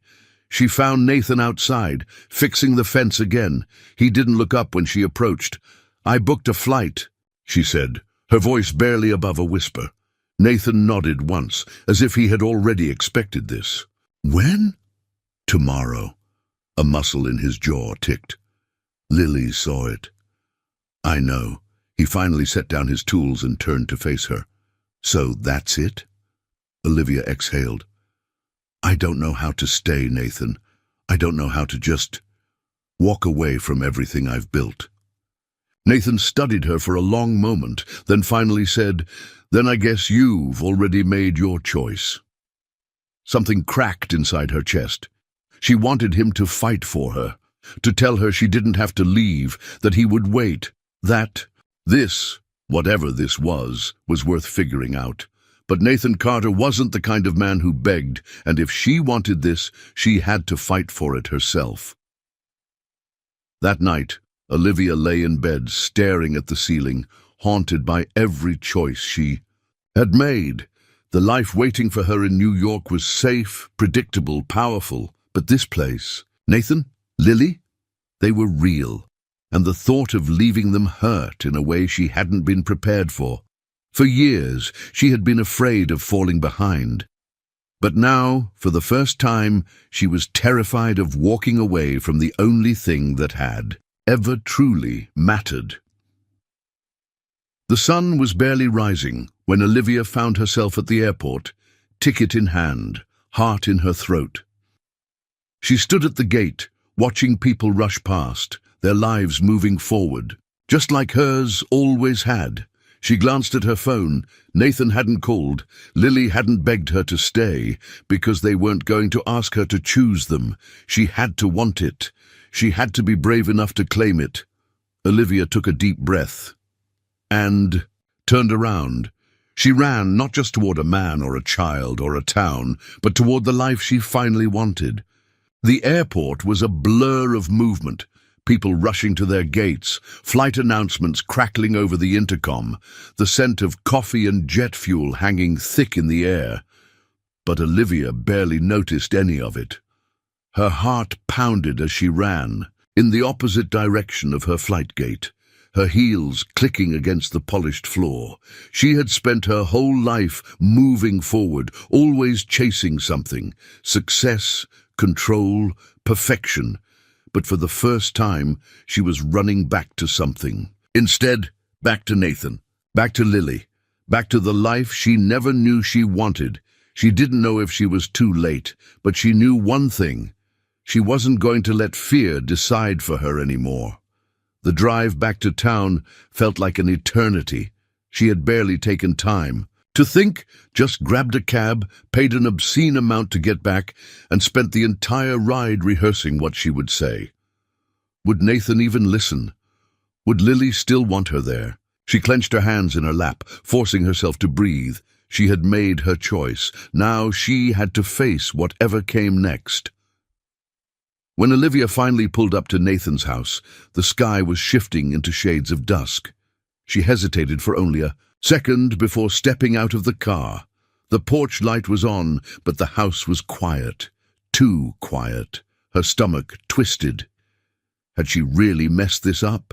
She found Nathan outside, fixing the fence again. He didn't look up when she approached. I booked a flight, she said, her voice barely above a whisper. Nathan nodded once, as if he had already expected this. When? Tomorrow. A muscle in his jaw ticked. Lily saw it. I know. He finally set down his tools and turned to face her. So that's it? Olivia exhaled. I don't know how to stay, Nathan. I don't know how to just walk away from everything I've built. Nathan studied her for a long moment, then finally said, Then I guess you've already made your choice. Something cracked inside her chest. She wanted him to fight for her, to tell her she didn't have to leave, that he would wait, that this, whatever this was worth figuring out. But Nathan Carter wasn't the kind of man who begged, and if she wanted this, she had to fight for it herself. That night, Olivia lay in bed, staring at the ceiling, haunted by every choice she had made. The life waiting for her in New York was safe, predictable, powerful. But this place, Nathan, Lily, they were real. And the thought of leaving them hurt in a way she hadn't been prepared for. For years, she had been afraid of falling behind. But now, for the first time, she was terrified of walking away from the only thing that had ever truly mattered. The sun was barely rising when Olivia found herself at the airport, ticket in hand, heart in her throat. She stood at the gate, watching people rush past, their lives moving forward, just like hers always had. She glanced at her phone. Nathan hadn't called. Lily hadn't begged her to stay because they weren't going to ask her to choose them. She had to want it. She had to be brave enough to claim it. Olivia took a deep breath and turned around. She ran not just toward a man or a child or a town, but toward the life she finally wanted. The airport was a blur of movement. People rushing to their gates, flight announcements crackling over the intercom, the scent of coffee and jet fuel hanging thick in the air. But Olivia barely noticed any of it. Her heart pounded as she ran, in the opposite direction of her flight gate, her heels clicking against the polished floor. She had spent her whole life moving forward, always chasing something, success, control, perfection. But for the first time, she was running back to something. Instead, back to Nathan, back to Lily, back to the life she never knew she wanted. She didn't know if she was too late, but she knew one thing. She wasn't going to let fear decide for her anymore. The drive back to town felt like an eternity. She had barely taken time to think, just grabbed a cab, paid an obscene amount to get back, and spent the entire ride rehearsing what she would say. Would Nathan even listen? Would Lily still want her there? She clenched her hands in her lap, forcing herself to breathe. She had made her choice. Now she had to face whatever came next. When Olivia finally pulled up to Nathan's house, the sky was shifting into shades of dusk. She hesitated for only a second before stepping out of the car. The porch light was on, but the house was quiet. Too quiet. Her stomach twisted. Had she really messed this up?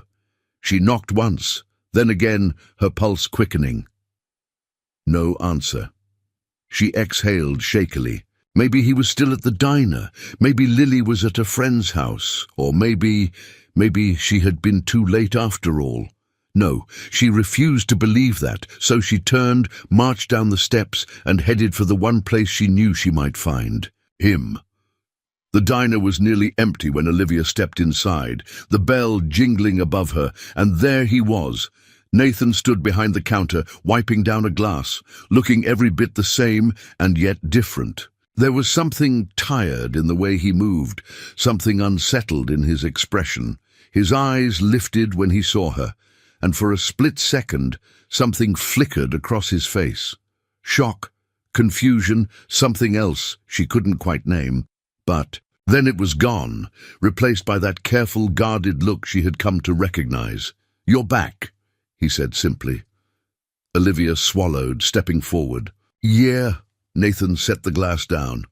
She knocked once, then again, her pulse quickening. No answer. She exhaled shakily. Maybe he was still at the diner. Maybe Lily was at a friend's house. Or maybe she had been too late after all. No, she refused to believe that, so she turned, marched down the steps, and headed for the one place she knew she might find him. The diner was nearly empty when Olivia stepped inside, the bell jingling above her, and there he was. Nathan stood behind the counter, wiping down a glass, looking every bit the same and yet different. There was something tired in the way he moved, something unsettled in his expression. His eyes lifted when he saw her, and for a split second, something flickered across his face. Shock, confusion, something else she couldn't quite name. But then it was gone, replaced by that careful, guarded look she had come to recognize. "You're back," he said simply. Olivia swallowed, stepping forward. "Yeah." Nathan set the glass down.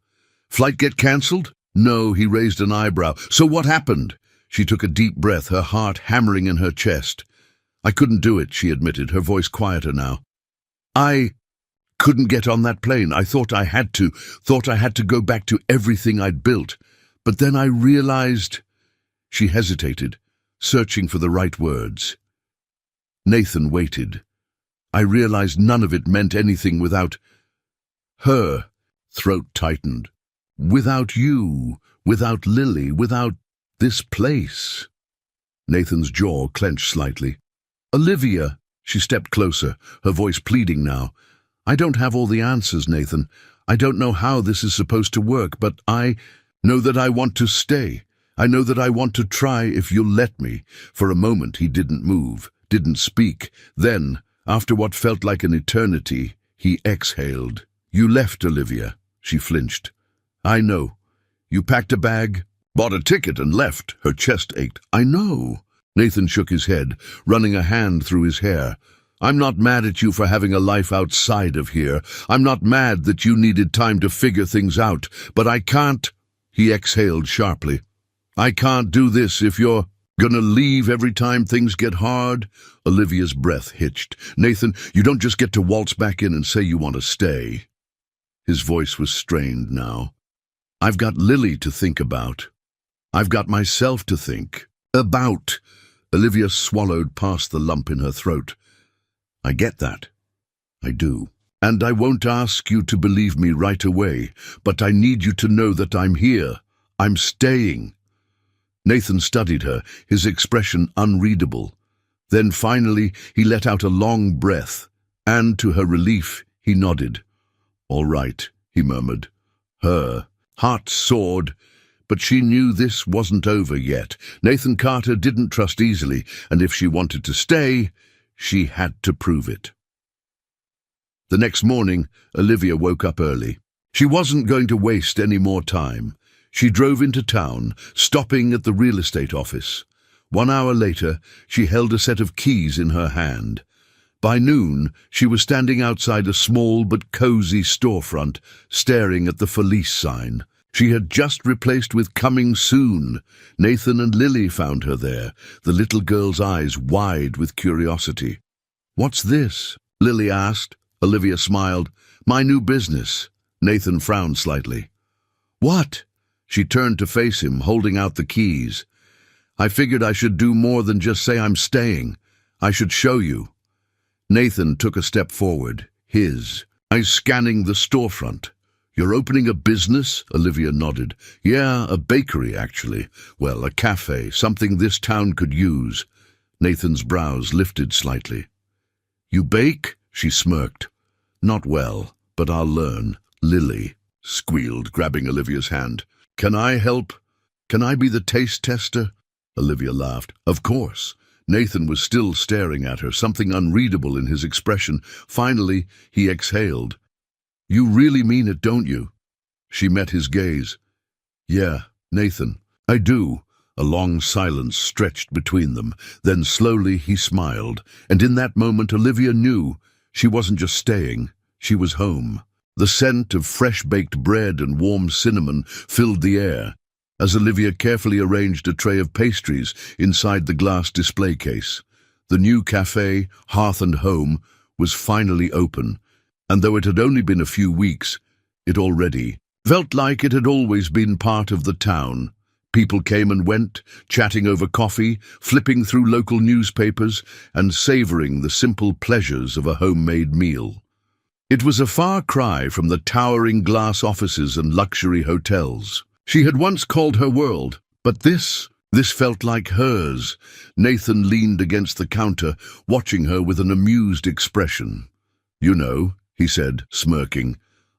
"Flight get cancelled?" "No," he raised an eyebrow. "So what happened?" She took a deep breath, her heart hammering in her chest. "I couldn't do it," she admitted, her voice quieter now. "I couldn't get on that plane. I thought I had to go back to everything I'd built. But then I realized—" She hesitated, searching for the right words. Nathan waited. "I realized none of it meant anything without her." Throat tightened. "Without you, without Lily, without this place." Nathan's jaw clenched slightly. "Olivia," she stepped closer, her voice pleading now. "I don't have all the answers, Nathan. I don't know how this is supposed to work, but I know that I want to stay. I know that I want to try if you'll let me." For a moment he didn't move, didn't speak. Then, after what felt like an eternity, he exhaled. "You left, Olivia." She flinched. "I know. You packed a bag, bought a ticket and left." Her chest ached. "I know." Nathan shook his head, running a hand through his hair. "I'm not mad at you for having a life outside of here. I'm not mad that you needed time to figure things out. But I can't—" He exhaled sharply. "I can't do this if you're gonna leave every time things get hard." Olivia's breath hitched. "Nathan, you don't just get to waltz back in and say you want to stay." His voice was strained now. "I've got Lily to think about. I've got myself to think about." Olivia swallowed past the lump in her throat. "I get that. I do. And I won't ask you to believe me right away, but I need you to know that I'm here. I'm staying." Nathan studied her, his expression unreadable. Then finally he let out a long breath, and to her relief he nodded. "All right," he murmured. Her heart soared, but she knew this wasn't over yet. Nathan Carter didn't trust easily, and if she wanted to stay, she had to prove it. The next morning, Olivia woke up early. She wasn't going to waste any more time. She drove into town, stopping at the real estate office. 1 hour later, she held a set of keys in her hand. By noon, she was standing outside a small but cozy storefront, staring at the for lease sign. She had just replaced with "Coming Soon." Nathan and Lily found her there, the little girl's eyes wide with curiosity. "What's this?" Lily asked. Olivia smiled. "My new business." Nathan frowned slightly. "What?" She turned to face him, holding out the keys. "I figured I should do more than just say I'm staying. I should show you." Nathan took a step forward, his eyes scanning the storefront. "You're opening a business?" Olivia nodded. "Yeah, a bakery, actually. Well, a cafe, something this town could use." Nathan's brows lifted slightly. "You bake?" She smirked. "Not well, but I'll learn." "Lily," squealed, grabbing Olivia's hand. "Can I help? Can I be the taste tester?" Olivia laughed. "Of course." Nathan was still staring at her, something unreadable in his expression. Finally, he exhaled. "You really mean it, don't you?" She met his gaze. "Yeah, Nathan, I do." A long silence stretched between them. Then slowly he smiled, and in that moment Olivia knew she wasn't just staying, she was home. The scent of fresh-baked bread and warm cinnamon filled the air as Olivia carefully arranged a tray of pastries inside the glass display case. The new cafe, Hearth and Home, was finally open, and though it had only been a few weeks, it already felt like it had always been part of the town. People came and went, chatting over coffee, flipping through local newspapers, and savoring the simple pleasures of a homemade meal. It was a far cry from the towering glass offices and luxury hotels she had once called her world, but this felt like hers. Nathan leaned against the counter, watching her with an amused expression. "You know," he said, smirking,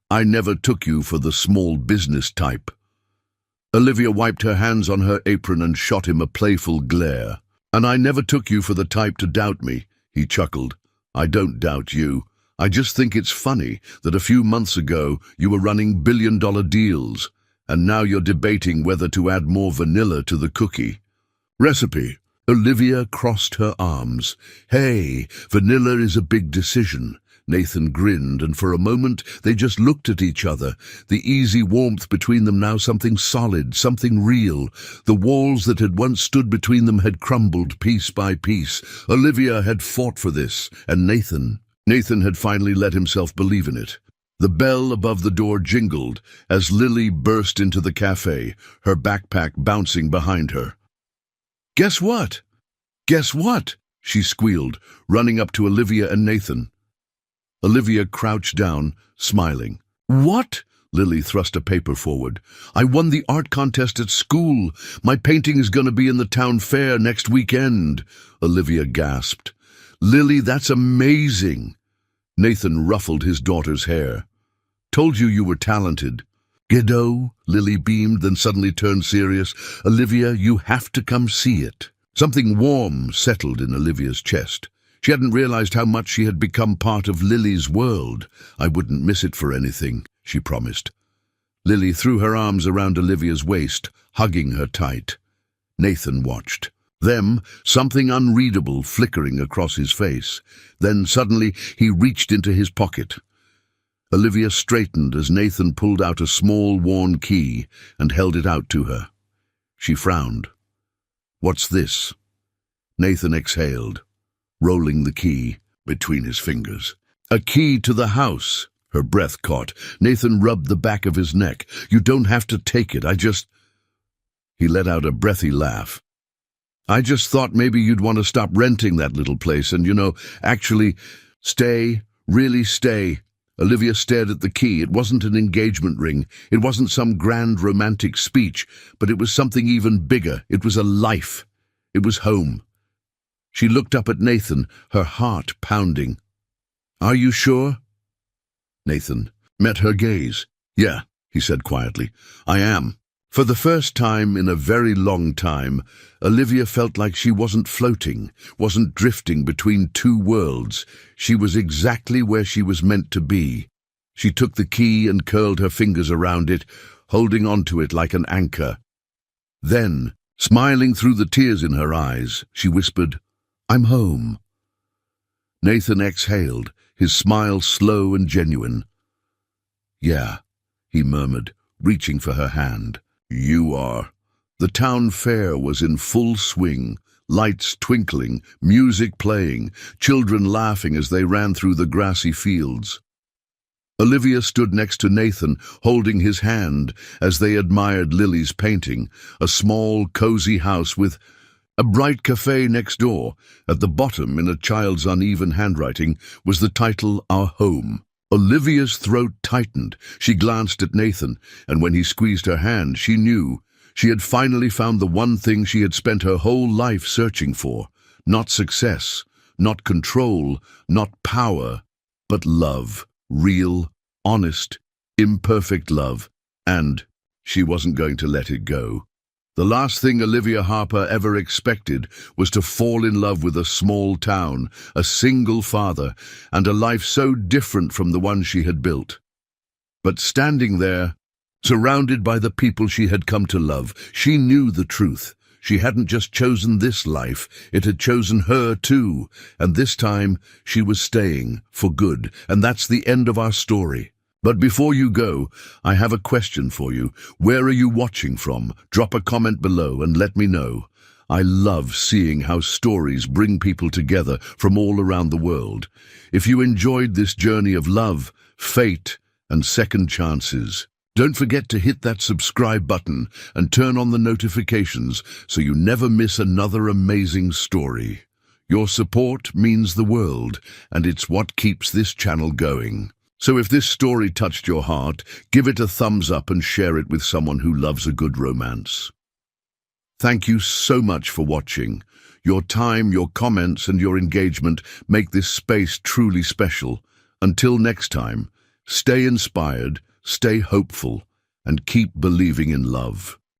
"I never took you for the small business type." Olivia wiped her hands on her apron and shot him a playful glare. "And I never took you for the type to doubt me," he chuckled. "I don't doubt you. I just think it's funny that a few months ago you were running billion-dollar deals, and now you're debating whether to add more vanilla to the cookie recipe." Olivia crossed her arms. "Hey, vanilla is a big decision." Nathan grinned, and for a moment they just looked at each other, the easy warmth between them now something solid, something real. The walls that had once stood between them had crumbled piece by piece. Olivia had fought for this, and Nathan had finally let himself believe in it. The bell above the door jingled as Lily burst into the cafe, her backpack bouncing behind her. "Guess what? Guess what?" she squealed, running up to Olivia and Nathan. Olivia crouched down, smiling. "What?" Lily thrust a paper forward. "I won the art contest at school. My painting is going to be in the town fair next weekend." Olivia gasped. "Lily, that's amazing." Nathan ruffled his daughter's hair. "Told you were talented." "Giddo," Lily beamed, then suddenly turned serious. "Olivia, you have to come see it." Something warm settled in Olivia's chest. She hadn't realized how much she had become part of Lily's world. "I wouldn't miss it for anything," she promised. Lily threw her arms around Olivia's waist, hugging her tight. Nathan watched. Them, something unreadable flickering across his face. Then suddenly he reached into his pocket. Olivia straightened as Nathan pulled out a small, worn key and held it out to her. She frowned. "What's this?" Nathan exhaled, rolling the key between his fingers. "A key to the house." Her breath caught. Nathan rubbed the back of his neck. "You don't have to take it. He let out a breathy laugh. "I just thought maybe you'd want to stop renting that little place and, actually stay, really stay." Olivia stared at the key. It wasn't an engagement ring. It wasn't some grand romantic speech, but it was something even bigger. It was a life. It was home. She looked up at Nathan, her heart pounding. "Are you sure?" Nathan met her gaze. "Yeah," he said quietly, "I am." For the first time in a very long time, Olivia felt like she wasn't floating, wasn't drifting between two worlds. She was exactly where she was meant to be. She took the key and curled her fingers around it, holding onto it like an anchor. Then, smiling through the tears in her eyes, she whispered, "I'm home." Nathan exhaled, his smile slow and genuine. "Yeah," he murmured, reaching for her hand. "You are." The town fair was in full swing, lights twinkling, music playing, children laughing as they ran through the grassy fields. Olivia stood next to Nathan, holding his hand as they admired Lily's painting, a small, cozy house with A bright cafe next door. At the bottom, in a child's uneven handwriting, was the title, Our Home. Olivia's throat tightened. She glanced at Nathan, and when he squeezed her hand, she knew. She had finally found the one thing she had spent her whole life searching for. Not success, not control, not power, but love. Real, honest, imperfect love. And she wasn't going to let it go. The last thing Olivia Harper ever expected was to fall in love with a small town, a single father, and a life so different from the one she had built. But standing there, surrounded by the people she had come to love, she knew the truth. She hadn't just chosen this life, it had chosen her too, and this time she was staying for good, and that's the end of our story. But before you go, I have a question for you. Where are you watching from? Drop a comment below and let me know. I love seeing how stories bring people together from all around the world. If you enjoyed this journey of love, fate, and second chances, don't forget to hit that subscribe button and turn on the notifications so you never miss another amazing story. Your support means the world, and it's what keeps this channel going. So if this story touched your heart, give it a thumbs up and share it with someone who loves a good romance. Thank you so much for watching. Your time, your comments, and your engagement make this space truly special. Until next time, stay inspired, stay hopeful, and keep believing in love.